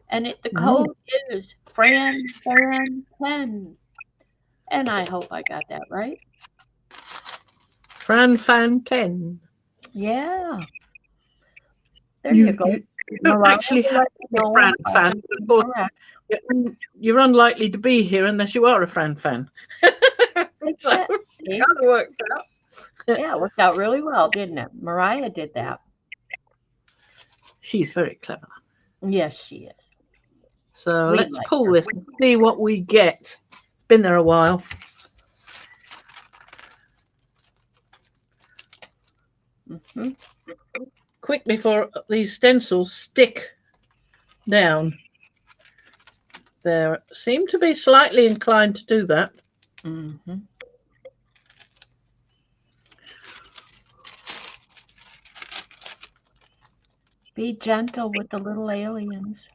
And the Mm. code is FRAN10. And I hope I got that right. Fran Fan 10. Yeah, there you You, go. you, you don't Mariah actually will have let to you be a know Fran if I fan. am Of course, correct. you're unlikely to be here unless you are a Fran fan. So it See? kind of works out. Yeah, it worked out really well, didn't it? Mariah did that. She's very clever. Yes, she is. So We let's like pull her. this and see what we get. Been there a while. Hmm. Quick before these stencils stick down. They seem to be slightly inclined to do that. Hmm. Be gentle with the little aliens.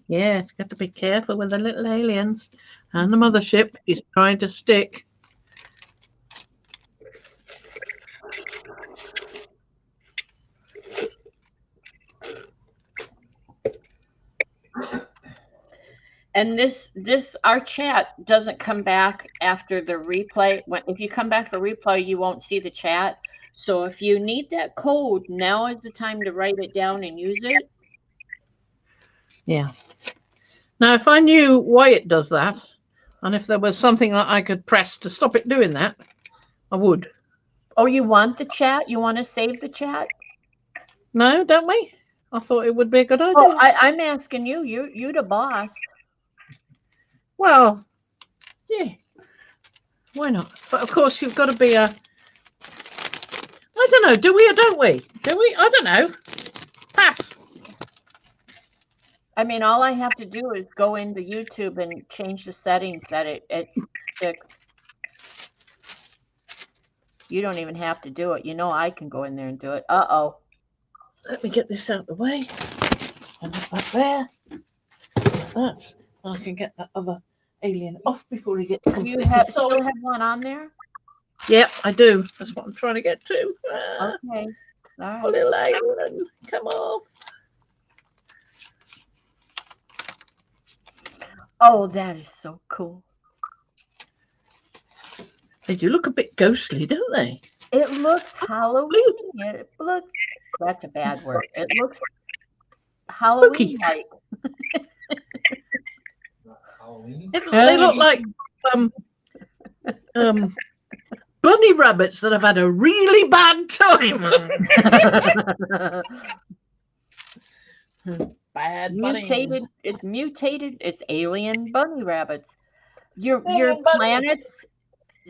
Yeah, you got to be careful with the little aliens. And the Hmm. mothership is trying to stick. And this our chat doesn't come back after the replay. If you come back for replay, you won't see the chat. So if you need that code, now is the time to write it down and use it. Yeah. Now, if I knew why it does that, and if there was something that I could press to stop it doing that, I would. Oh, you want the chat? You want to save the chat? No, don't we? I thought it would be a good Oh, idea. I'm asking you. You the boss. Well, yeah, why not? But of course, you've got to be a. I don't know. Do we or don't we? Do we? I don't know. Pass. I mean, all I have to do is go into YouTube and change the settings that it sticks. You don't even have to do it. You know I can go in there and do it. Uh-oh. Let me get this out of the way. And that there. That. I can get that other alien off before he gets Do completely you still solid. have one on there? Yep, I do. That's what I'm trying to get to. Okay. All Oh, right. little alien, come off. Oh, that is so cool. They do look a bit ghostly, don't they? It looks Halloween. It looks, that's a bad word. It looks Spooky. Halloween-like. They look like um, bunny rabbits that have had a really bad time. Bad bunnies. It's mutated. It's alien bunny rabbits. Your Alien bunnies. planets,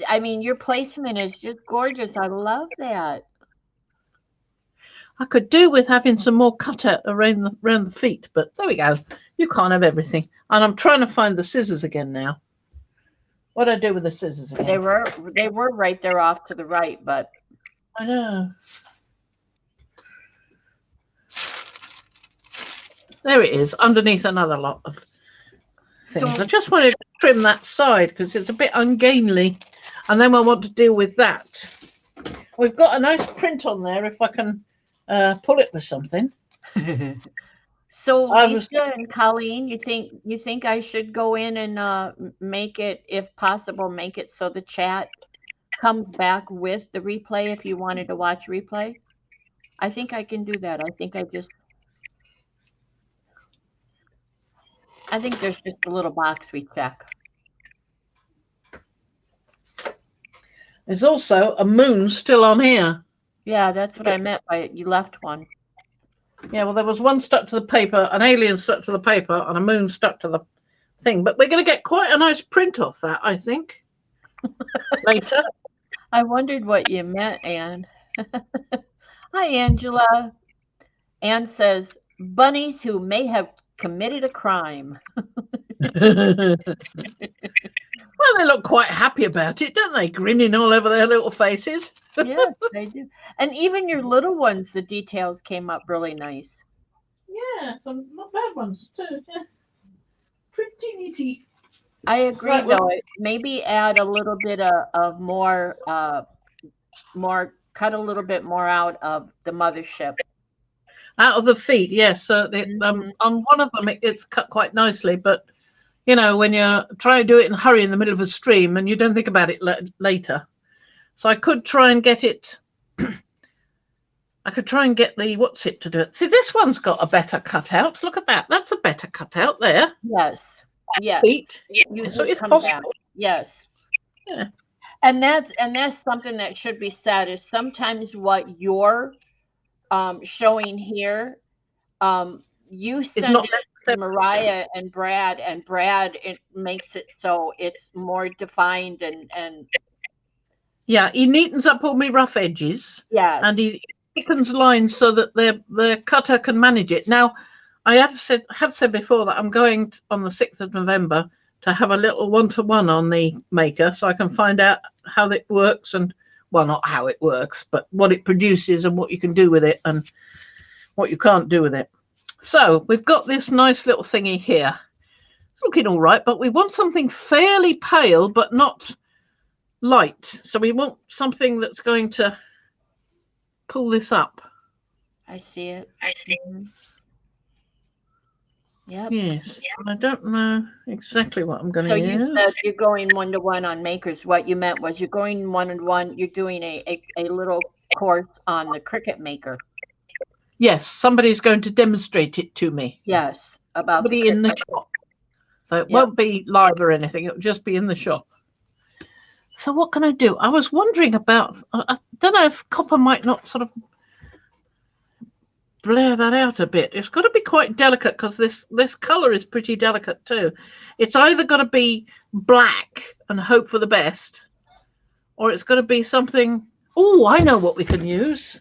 I mean, your placement is just gorgeous. I love that. I could do with having some more cutout around the feet, but there we go. You can't have everything. And I'm trying to find the scissors again now. What do I do with the scissors again? They were right there off to the right, but I know. There it is, underneath another lot of things. so I just wanted to trim that side because it's a bit ungainly. And then I want to deal with that. We've got a nice print on there if I can pull it with something. so Lisa and Colleen, you think I should go in and make it, if possible, make it so the chat comes back with the replay if you wanted to watch replay? I think I can do that. I think there's just a little box we check. There's also a moon still on here. Yeah, that's what I meant by you left one. Yeah, well, there was one stuck to the paper, an alien stuck to the paper, and a moon stuck to the thing. But we're going to get quite a nice print off that, I think, later. I wondered what you meant, Anne. Hi, Angela. Anne says, bunnies who may have committed a crime. Well, they look quite happy about it, don't they? Grinning all over their little faces. Yes, they do. And even your little ones, the details came up really nice. Yeah, some not bad ones too. Yeah. Pretty neaty. I agree, Right, well, though. Maybe add a little bit of more, cut a little bit more out of the mothership. out of the feet, yes. So Hmm. on one of them, it's cut quite nicely, but when you're trying to do it in a hurry in the middle of a stream and you don't think about it later. So I could try and get it. I could try and get the what's it to do it. See, this one's got a better cutout. Look at that. That's a better cutout there. Yes, yes. Feet. You So did it's come back. possible. Yes. Yeah. And that's something that should be said is sometimes what you're showing here, you It's send not it to Mariah and Brad it makes it so it's more defined and Yeah, he neatens up all my rough edges and yes, he thickens lines so that the cutter can manage it. Now, I have said before that I'm going on the 6th of November to have a little one-to-one on the maker so I can find out how it works and, well, not how it works, but what it produces and what you can do with it and what you can't do with it. So we've got this nice little thingy here. It's looking all right, but we want something fairly pale but not light. So we want something that's going to pull this up. I see it. Mhm. Yep. Yes. I don't know exactly what I'm going So to you use. said you're going one to one on makers. What you meant was you're going one to one. You're doing a little course on the Cricut Maker. Yes, somebody's going to demonstrate it to me. Yes, about the Somebody in the Cricut. shop. So it Yep. won't be live or anything. It'll just be in the shop. So what can I do? I was wondering about. I don't know if copper might not sort of blare that out a bit. It's got to be quite delicate because this color is pretty delicate too. It's either got to be black and hope for the best, or it's got to be something. Oh, I know what we can use.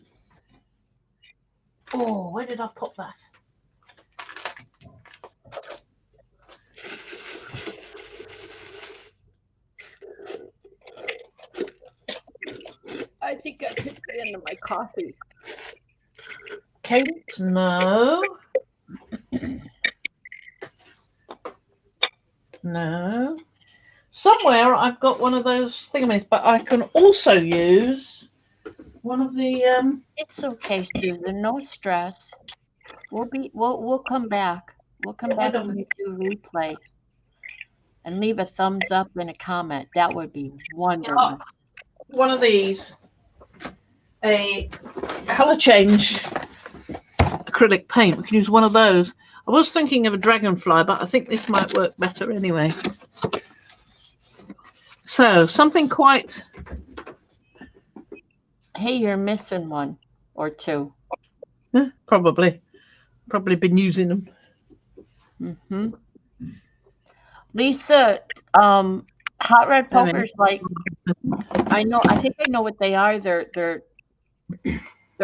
Oh, where did I put that? I think I put it into my coffee. Cadence? No. No. Somewhere I've got one of those thingamies, but I can also use one of the. It's okay, Susan. No stress. We'll come back. We'll come I back don't. when you do replay and leave a thumbs up and a comment. That would be Oh, wonderful. one of these. A color change acrylic paint. We can use one of those. I was thinking of a dragonfly, but I think this might work better anyway. So something quite. Hey, you're missing one or two. Probably been using them. Hmm. Lisa, hot red pokers like I think I know what they are. They're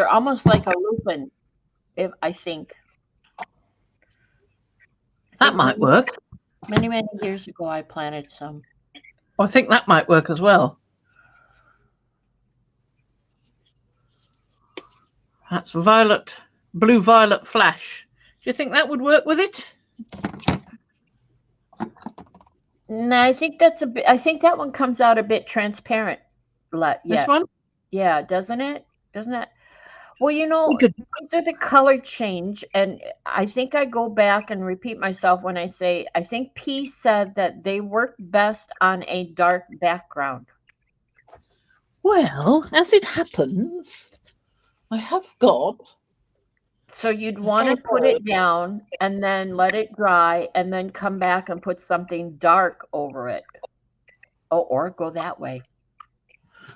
almost like a lupin. If I think. I That think might work. many years ago I planted some. I think that might work as well. That's blue violet flash. Do you think that would work with it? No, I think that's a bit. I think that one comes out a bit transparent. This Yeah, one? yeah, doesn't it? Doesn't it? Well, We could. these are the color change, and I think I go back and repeat myself when I say I think P said that they work best on a dark background. Well, as it happens, I have got. So you'd want to put it down and then let it dry, and then come back and put something dark over it. Oh, or go that way.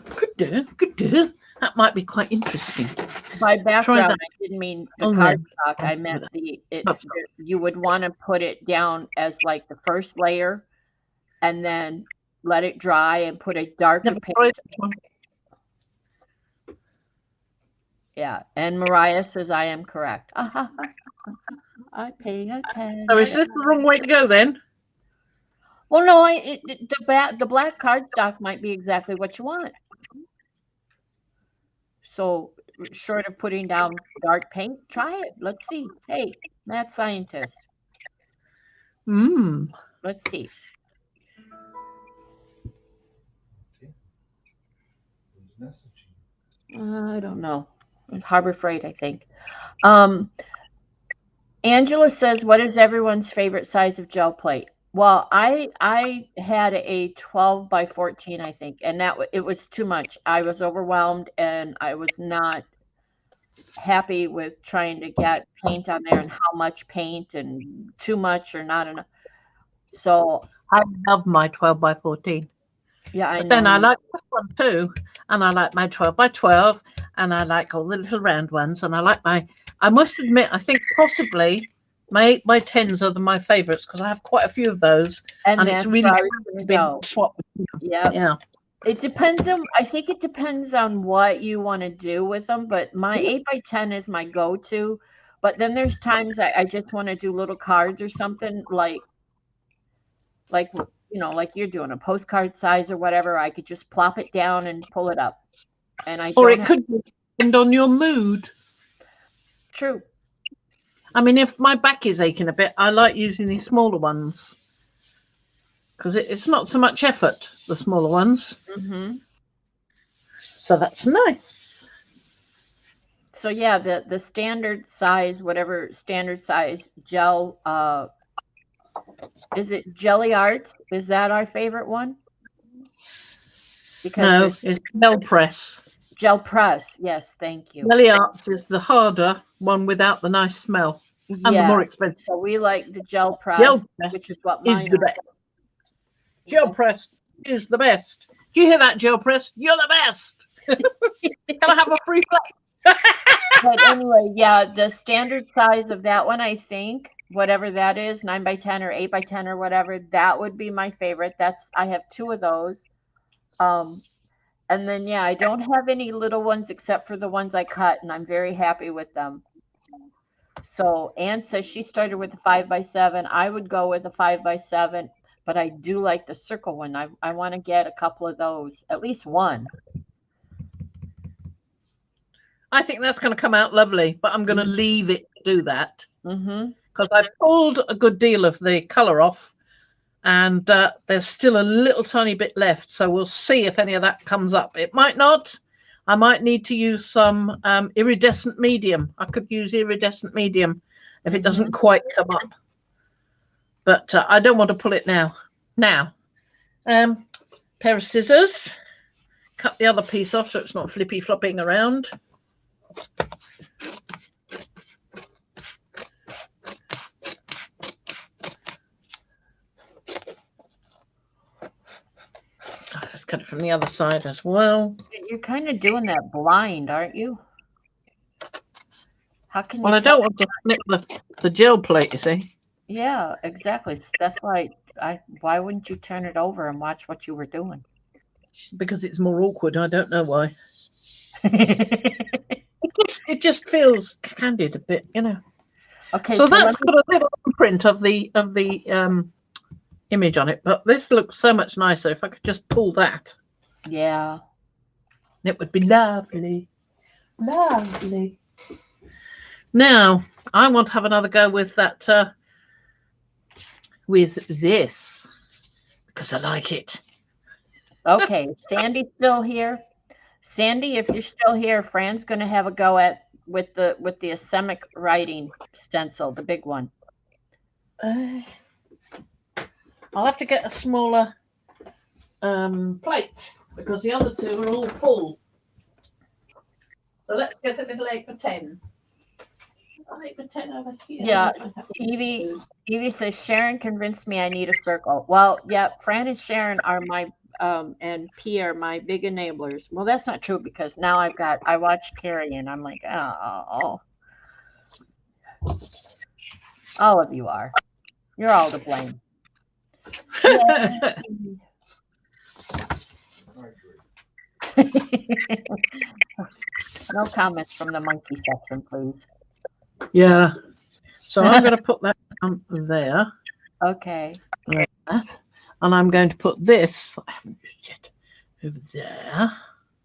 Could do. That might be quite interesting. By Let's try background, that. I didn't mean the Oh no. cardstock. I meant you would want to put it down as like the first layer and then let it dry and put a darker Never tried paint. this one. Yeah. And Mariah says I am correct. I pay So is attention. this the wrong way to go then? Well, no, the black cardstock might be exactly what you want. So, short of putting down dark paint, try it. Let's see. Hey, mad scientist. Mmm. Let's see. I don't know. Harbor Freight, I think. Um, Angela says, "What is everyone's favorite size of gel plate?" Well, I had a 12 by 14, I think, and it was too much. I was overwhelmed, and I was not happy with trying to get paint on there and how much paint and too much or not enough. So I love my 12 by 14. yeah, I But know then I you. like this one too. And I like my 12 by 12. And I like all the little round ones. And I like I must admit, I think possibly my 8 by 10s are my favourites because I have quite a few of those. And And it's that's really where I good was going to to be able go. to swap between them. Yep. Yeah. It depends on, I think it depends on what you want to do with them, but my 8 by 10 is my go-to. But then there's times I just want to do little cards or something like like you're doing a postcard size or whatever. I could just plop it down and pull it up. And I Or don't it have could depend on your mood. true. I mean, if my back is aching a bit, I like using these smaller ones because it's not so much effort, the smaller ones. Hmm. So that's nice. So yeah, the standard size, whatever standard size gel, is it Jelly Arts? Is that our favorite one? Because No, there's it's gel press. Gel Press. Yes, thank you. Belly Arts is the harder one without the nice smell and the Yeah. more expensive. So we like the Gel Gel Press, press which is what is mine the are. best. Gel Okay. press is the best. Do you hear that, Gel press? You're the best. Can I have a free plate? But anyway, yeah, the standard size of that one, I think, whatever that is, 9 by 10 or 8 by 10 or whatever, that would be my favorite. I have two of those. Um, and then yeah, I don't have any little ones except for the ones I cut, and I'm very happy with them. So Anne says she started with a 5 by 7. I would go with a 5 by 7, but I do like the circle one. I want to get a couple of those, at least one. I think that's going to come out lovely, but I'm going to leave it to do that Mm-hmm. because I've pulled a good deal of the colour off and there's still a little tiny bit left. So we'll see if any of that comes up. It might not. I might need to use some iridescent medium. I could use iridescent medium if it Mm-hmm. doesn't quite come up. But I don't want to pull it now. Now, pair of scissors. Cut the other piece off so it's not flippy flopping around. Let's cut it from the other side as well. You're kind of doing that blind, aren't you? How can Well, you I tell? don't want to snip the gel plate, you see. Yeah, exactly. That's why wouldn't you turn it over and watch what you were doing? Because it's more awkward. I don't know why. It just feels candid a bit, you know. Okay, So so that's got a little imprint of the image on it, but this looks so much nicer. If I could just pull that, yeah. it would be lovely, lovely. Now I want to have another go with that, with this because I like it. Okay, Sandy's still here. Sandy, if you're still here, Fran's going to have a go at with the asemic writing stencil, the big one. I'll have to get a smaller plate because the other two are all full. So let's get a little 8 for 10. 8 for 10 over here. Yeah, Evie says Sharon convinced me I need a circle. Well, yeah, Fran and Sharon are my and P are my big enablers. Well, that's not true because now I watch Carrie and I'm like, oh. All of you are. You're all to blame. No comments from the monkey section, please. Yeah. So I'm going to put that down there. Okay. Like that. And I'm going to put this, I haven't used yet, over there.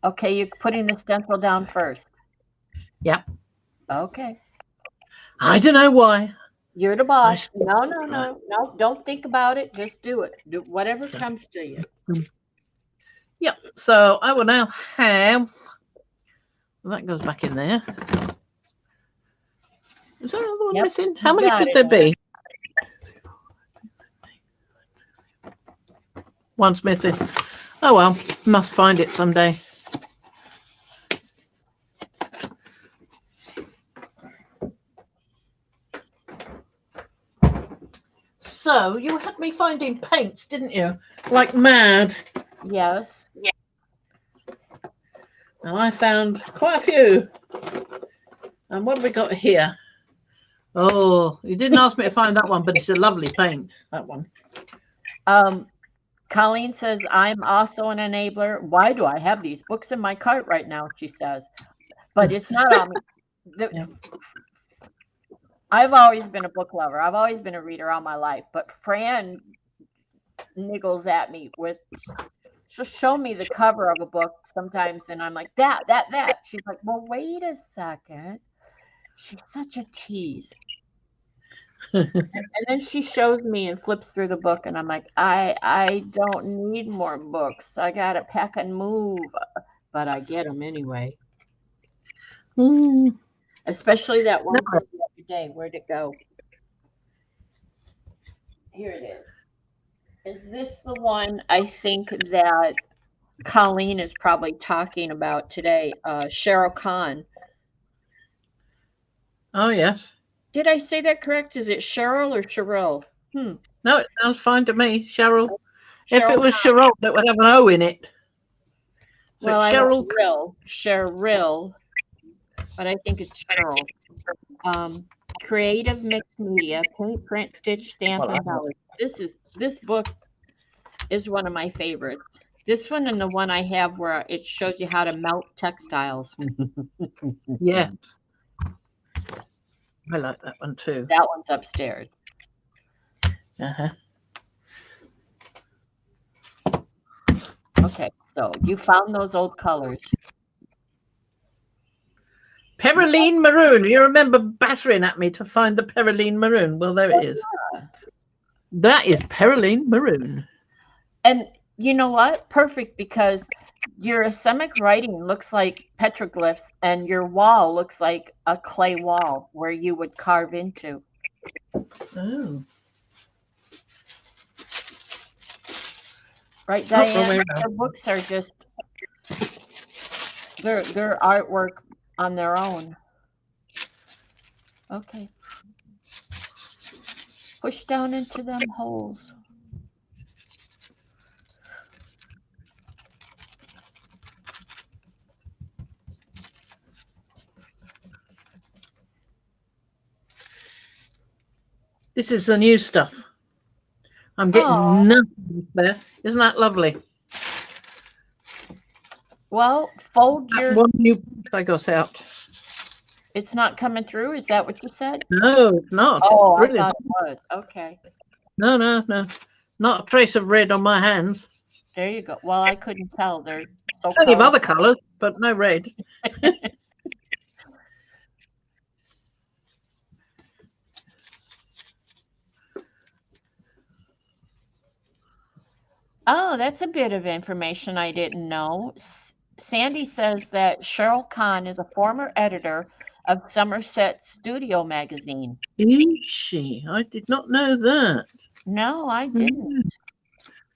Okay, you're putting the stencil down first. Yep. Okay. I don't know why. You're the boss. No, no, no, no. Don't think about it. Just do it. Do whatever comes to you. Yep. So I will now have, well, that goes back in there. Is there another one missing? How many could there be? One's missing. Oh well, must find it someday. So you had me finding paints, didn't you? Like mad. Yes. Yeah. And I found quite a few. And what have we got here? Oh, you didn't ask me to find that one, but it's a lovely paint, that one. Colleen says, I'm also an enabler. Why do I have these books in my cart right now? She says. But it's not on me. Yeah. I've always been a book lover. I've always been a reader all my life. But Fran niggles at me with, she'll show me the cover of a book sometimes, and I'm like, that. She's like, well, wait a second. She's such a tease. and then she shows me and flips through the book, and I'm like, I don't need more books. I got to pack and move. But I get them anyway. Especially that one book the other day. Where'd it go? Here it is. Is this the one I think that Colleen is probably talking about today? Cheryl Khan. Oh, yes. Did I say that correct? Is it Cheryl or Cheryl? No, it sounds fine to me. Cheryl. Cheryl If it was Cheryl, it would have an O in it. So well, it's Cheryl. Cheryl, but I think it's Cheryl. Creative mixed media, paint, print, stitch, stamp, and embellish. This book is one of my favorites. This one and the one I have where it shows you how to melt textiles. Yes. I like that one too. That one's upstairs. Uh-huh. Okay, so you found those old colors. Peroline maroon. You remember battering at me to find the Peroline maroon? Well, there it is. Yeah. That is Peroline maroon. And you know what? Perfect, because your Semitic writing looks like petroglyphs and your wall looks like a clay wall where you would carve into. Oh. Right, Diane? Their books are just their artwork on their own. Okay. Push down into them holes. This is the new stuff. I'm getting nothing there. Isn't that lovely? Well, fold your... One new book I got out. It's not coming through? Is that what you said? No, it's not. Oh, it's I thought it was. Okay. No. Not a trace of red on my hands. There you go. Well, I couldn't tell. They're so plenty of other colours, but no red. Oh, that's a bit of information I didn't know. Sandy says that Cheryl Khan is a former editor of Somerset Studio magazine. Is she? I did not know that. No, I didn't.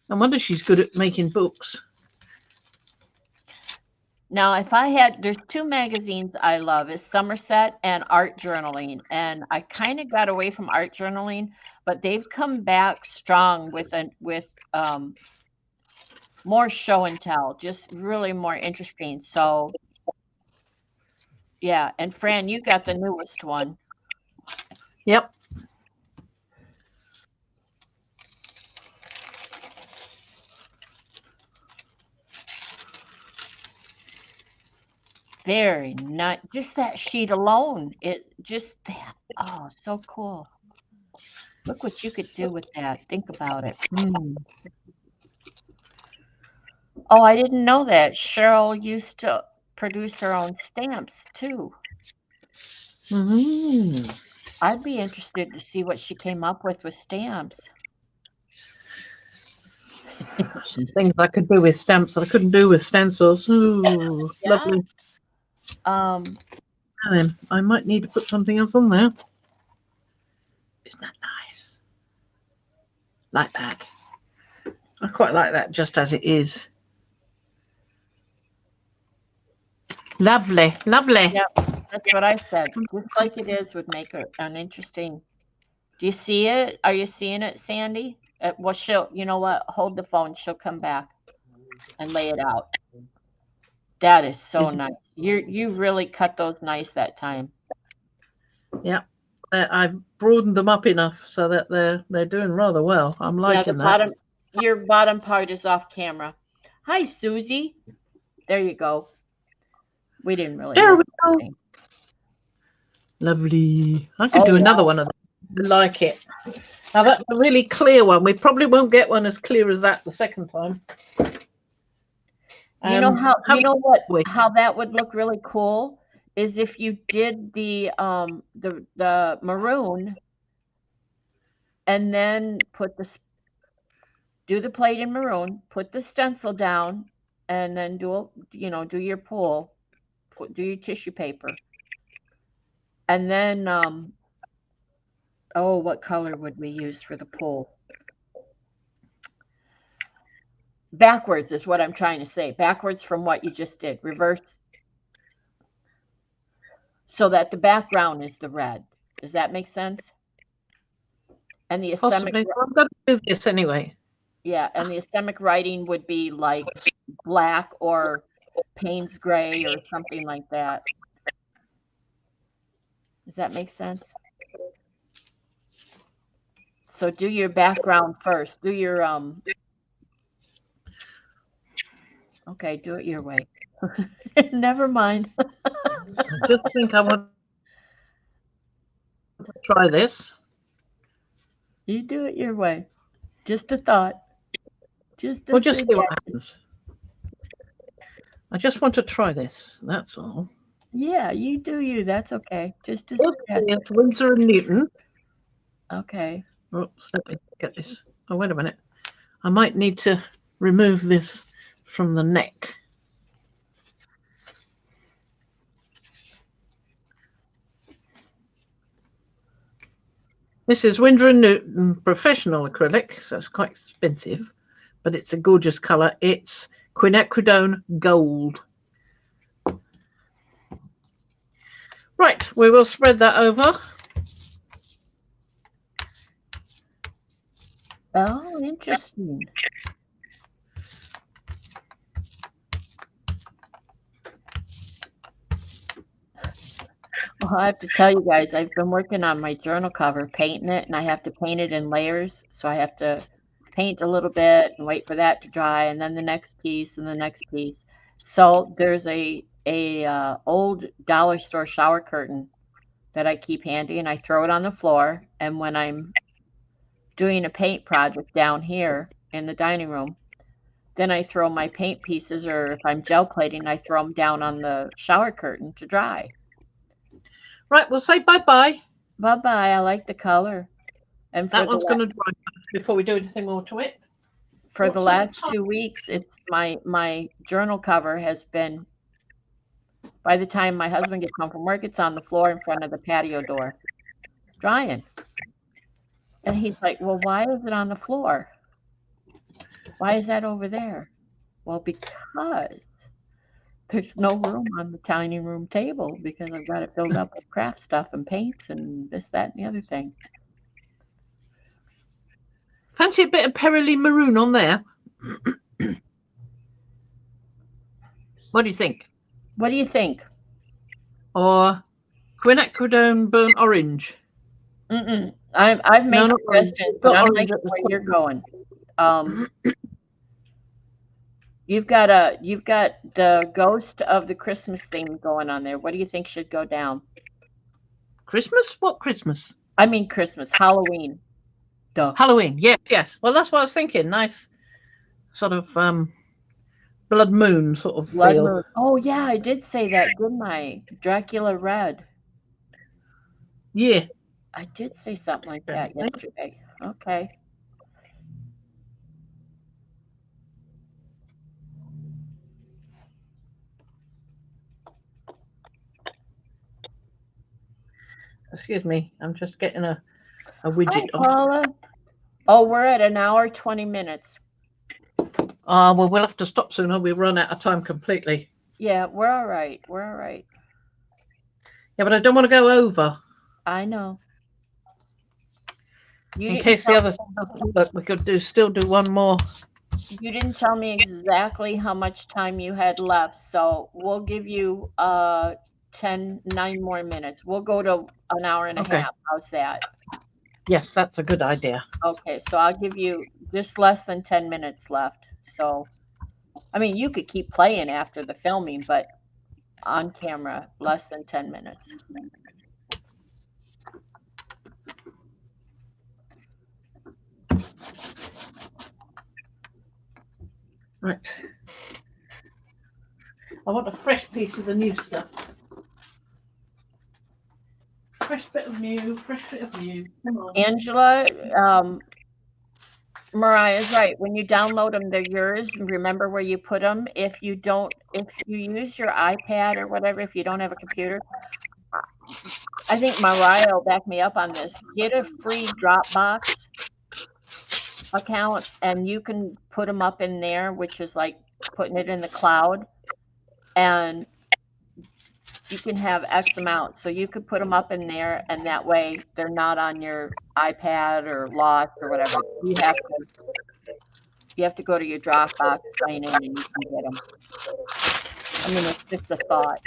I wonder if she's good at making books. Now, if I had, there's two magazines I love, is Somerset and Art Journaling. And I kind of got away from Art Journaling, but they've come back strong with more show and tell, just really more interesting. So, yeah. And Fran, you got the newest one. Yep. Very nice. Just that sheet alone. It just that. Oh, so cool. Look what you could do with that. Think about it. Oh, I didn't know that. Cheryl used to produce her own stamps too. I'd be interested to see what she came up with stamps. Some things I could do with stamps that I couldn't do with stencils. Ooh, Yeah. lovely. Then I might need to put something else on there. Isn't that nice? Like that. I quite like that just as it is. Lovely, lovely. Yep, that's what I said. Just like it is would make an interesting. Do you see it? Are you seeing it, Sandy? Well, she'll. You know what? Hold the phone. She'll come back and lay it out. That is so nice. You really cut those nice that time. Yeah, I've broadened them up enough so that they're doing rather well. I'm liking that. Your bottom part is off camera. Hi, Susie. There you go. We didn't really. There we go. Lovely. I could do another one of them. I like it. Now that's a really clear one. We probably won't get one as clear as that the second time. You know how that would look really cool is if you did the maroon and then do the plate in maroon, put the stencil down, and then do your pull, do your tissue paper, and then what color would we use for the pull? Backwards is what I'm trying to say. Backwards from what you just did. Reverse. So that the background is the red. Does that make sense? And the I'm going to do this anyway. Yeah, and the epistemic writing would be like black or Payne's gray or something like that. Does that make sense? So do your background first. Do your Okay, do it your way. Never mind. I just think I want to try this. You do it your way. Just a thought. We'll just see what happens. I just want to try this. That's all. Yeah, you do you. That's okay. Just a it's Winsor and Newton. Okay. Oops, let me get this. Oh, wait a minute. I might need to remove this from the neck. This is Winsor & Newton Professional Acrylic, so it's quite expensive, but it's a gorgeous colour. It's quinacridone gold. Right, we will spread that over. Oh, interesting. Well, I have to tell you guys, I've been working on my journal cover, painting it, and I have to paint it in layers. So I have to paint a little bit and wait for that to dry, and then the next piece and the next piece. So there's a old dollar store shower curtain that I keep handy, and I throw it on the floor. And when I'm doing a paint project down here in the dining room, then I throw my paint pieces, or if I'm gel plating, I throw them down on the shower curtain to dry. Right, we'll say bye-bye. Bye-bye. I like the color. And that one's going to dry before we do anything more to it. For the last 2 weeks, it's my journal cover has been, by the time my husband gets home from work, it's on the floor in front of the patio door, drying. And he's like, well, why is it on the floor? Why is that over there? Well, because there's no room on the tiny room table because I've got it filled up with craft stuff and paints and this, that, and the other thing. Fancy a bit of Perily Maroon on there. What do you think? What do you think? Or quinacridone burnt orange? I've made suggestions, but I like where you're going. You've got the ghost of the Christmas theme going on there. What do you think should go down? Christmas? What Christmas? I mean Christmas, Halloween. Duh. Halloween. Yes, yes. Well, that's what I was thinking. Nice sort of blood moon sort of Blood feel. Moon. Oh yeah, I did say that, didn't I? Dracula Red. Yeah. I did say something like Yes. that yesterday. Okay. Excuse me. I'm just getting a Hi, widget on. Paula. Oh, we're at an hour, 20 minutes. Well, we'll have to stop soon or we'll run out of time completely. Yeah, we're all right. We're all right. Yeah, but I don't want to go over. I know. You In didn't case the tell other doesn't look, we could still do one more. you didn't tell me exactly how much time you had left, so we'll give you 9 more minutes. We'll go to an hour and a Okay. half. How's that? Yes, that's a good idea. Okay, so I'll give you just less than 10 minutes left. So, I mean, you could keep playing after the filming, but on camera, less than 10 minutes. Right. I want a fresh piece of the new stuff. Fresh bit of new, fresh bit of new. Come on. Angela, Mariah's right. When you download them, they're yours. Remember where you put them. If you use your iPad or whatever, if you don't have a computer, I think Mariah will back me up on this. Get a free Dropbox account, and you can put them up in there, which is like putting it in the cloud, and you can have X amount. So you could put them up in there, and that way they're not on your iPad or Lost or whatever. You have to go to your Dropbox, sign in, and you can get them. I mean, it's just a thought.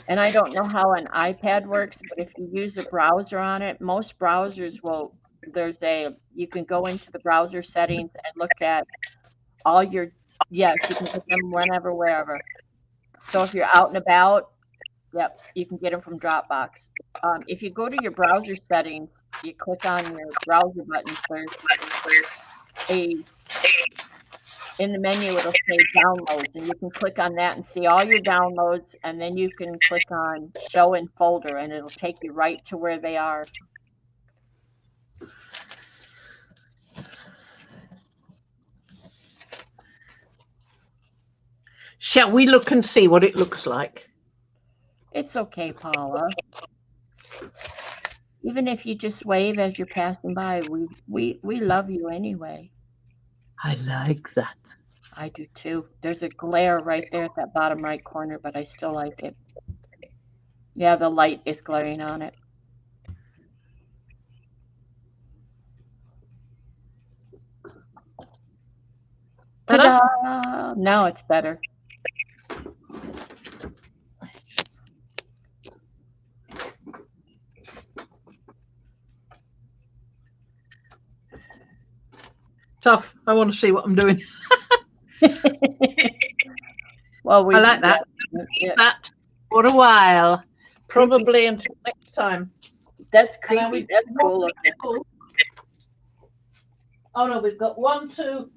And I don't know how an iPad works, but if you use a browser on it, most browsers will, you can go into the browser settings and look at all your, yes, you can get them whenever, wherever. So if you're out and about, yep, you can get them from Dropbox. If you go to your browser settings, you click on your browser buttons, in the menu, it'll say downloads, and you can click on that and see all your downloads, and then you can click on show in folder, and it'll take you right to where they are. Shall we look and see what it looks like? It's okay, Paula. Even if you just wave as you're passing by, we love you anyway. I like that. I do too. There's a glare right there at that bottom right corner, but I still like it. Yeah, the light is glaring on it. Ta-da! Now it's better. Tough. I want to see what I'm doing. Well, I like that. Keep that for a while. Probably until next time. That's creepy. That's cool looking. Oh no, we've got 1, 2.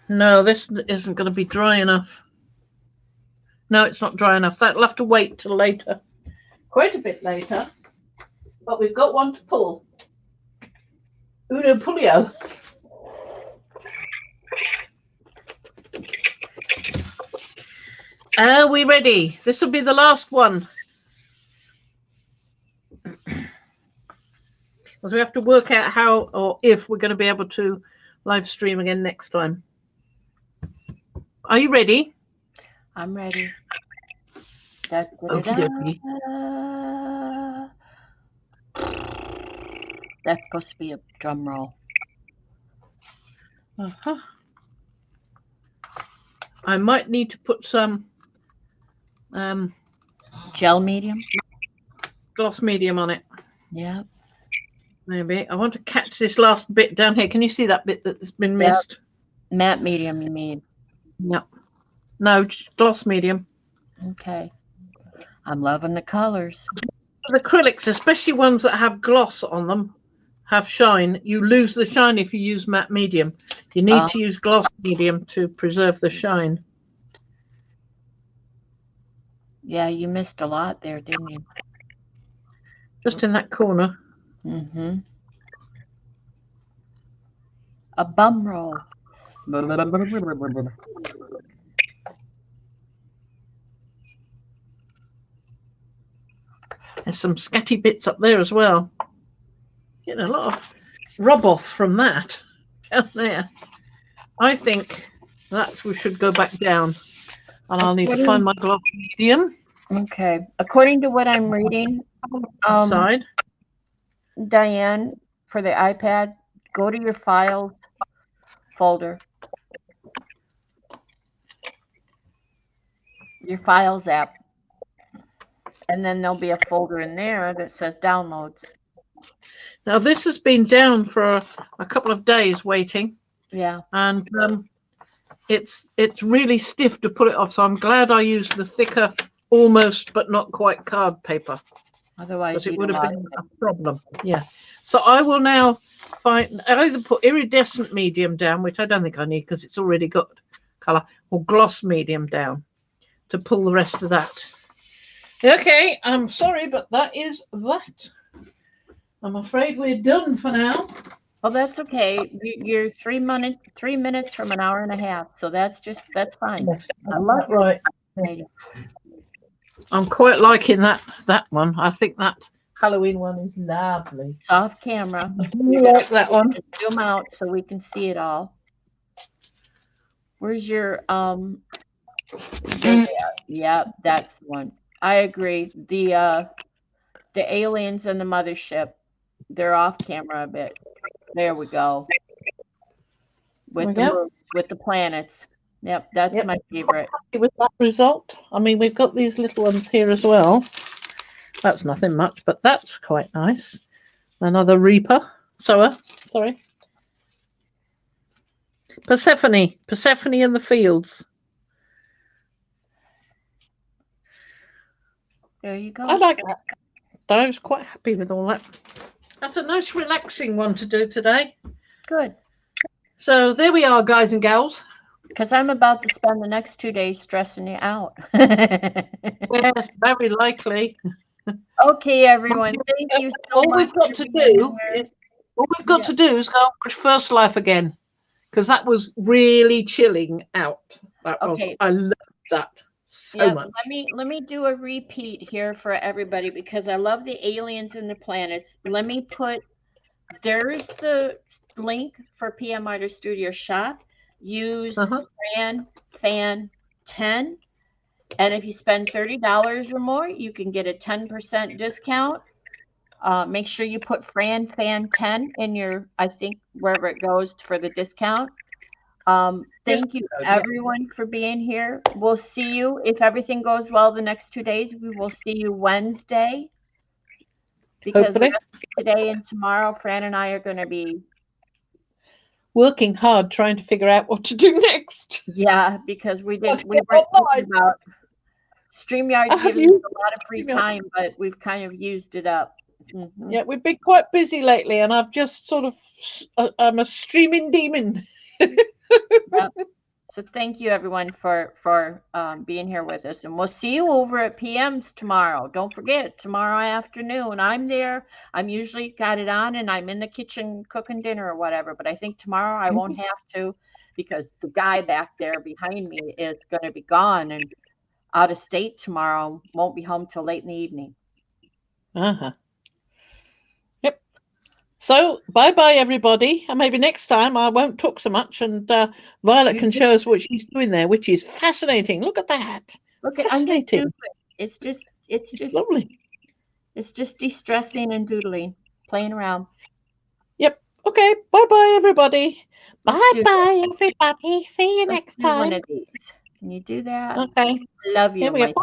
No, this isn't going to be dry enough. No, it's not dry enough. That'll have to wait till later. Quite a bit later. But we've got one to pull. Uno Pulio. Are we ready? This will be the last one. Because we have to work out how or if we're going to be able to live stream again next time. Are you ready? I'm ready. Okie dokie. That's supposed to be a drum roll. I might need to put some Gel medium. gloss medium on it. Yeah. Maybe. I want to catch this last bit down here. Can you see that bit that's been missed? Matte medium, you mean? Yep. No, gloss medium. Okay. I'm loving the colors. The acrylics, especially ones that have gloss on them, have shine. You lose the shine if you use matte medium. You need to use gloss medium to preserve the shine. Yeah, you missed a lot there, didn't you? Just in that corner. Mm-hmm. A bum roll. There's some scatty bits up there as well. Getting a lot of rub off from that down there. I think that we should go back down. And I'll need to find my gloss medium. Okay. According to what I'm reading, Side. Diane, for the iPad, go to your files folder. Your files app. And then there'll be a folder in there that says downloads. Now this has been down for a couple of days waiting. Yeah. And it's really stiff to pull it off. So I'm glad I used the thicker, almost but not quite card paper. Otherwise it would have been a problem. Yeah. So I will now either put iridescent medium down, which I don't think I need because it's already got colour, or gloss medium down to pull the rest of that. Okay, I'm sorry, but that is that. I'm afraid we're done for now. Well, that's okay. You're 3 minutes from an hour and a half, so that's fine. Yes, I love right. I'm quite liking that one. I think that Halloween one is lovely. It's off camera. You like that one? Zoom out so we can see it all. Where's your yeah, that's the one. I agree. The aliens and the mothership, they're off camera a bit. There we go. With the planets. Yep, that's my favorite. With that result, I mean, we've got these little ones here as well. That's nothing much, but that's quite nice. Another Reaper. Sorry. Persephone in the fields. There you go. I like that. I was quite happy with all that. That's a nice relaxing one to do today. Good. So there we are, guys and gals. Because I'm about to spend the next 2 days stressing you out. Yes, very likely. Okay, everyone. Thank you so much. All we've got to do is go watch First Life again, because that was really chilling out. I loved that so much. Let me do a repeat here for everybody because I love the aliens and the planets. Let me put, there's the link for PM Artist Studio Shop. Use Fan 10, and if you spend $30 or more, you can get a 10% discount. Make sure you put Fan 10 in your, I think, wherever it goes for the discount. Thank you everyone for being here. We'll see you if everything goes well the next 2 days. We will see you Wednesday because today and tomorrow, Fran and I are going to be working hard trying to figure out what to do next. Yeah, because we weren't thinking about StreamYard gives us a lot of free time, but we've kind of used it up. Mm-hmm. Yeah, we've been quite busy lately, and I've just sort of I'm a streaming demon. Yep. So thank you everyone for being here with us, and we'll see you over at PM's tomorrow. Don't forget, tomorrow afternoon I'm there. I'm usually got it on and I'm in the kitchen cooking dinner or whatever, but I think tomorrow I won't have to because the guy back there behind me is going to be gone and out of state tomorrow, won't be home till late in the evening. Yep. So bye everybody, and maybe next time I won't talk so much, and Violet can show us what she's doing there, which is fascinating. Look at that. Look at fascinating. It's just lovely. It's just de-stressing and doodling, playing around. Okay, bye bye, everybody. Let's Bye do this. bye, everybody. See you Let's next do one time. of these. Can you do that? Okay, Love here you, we my go.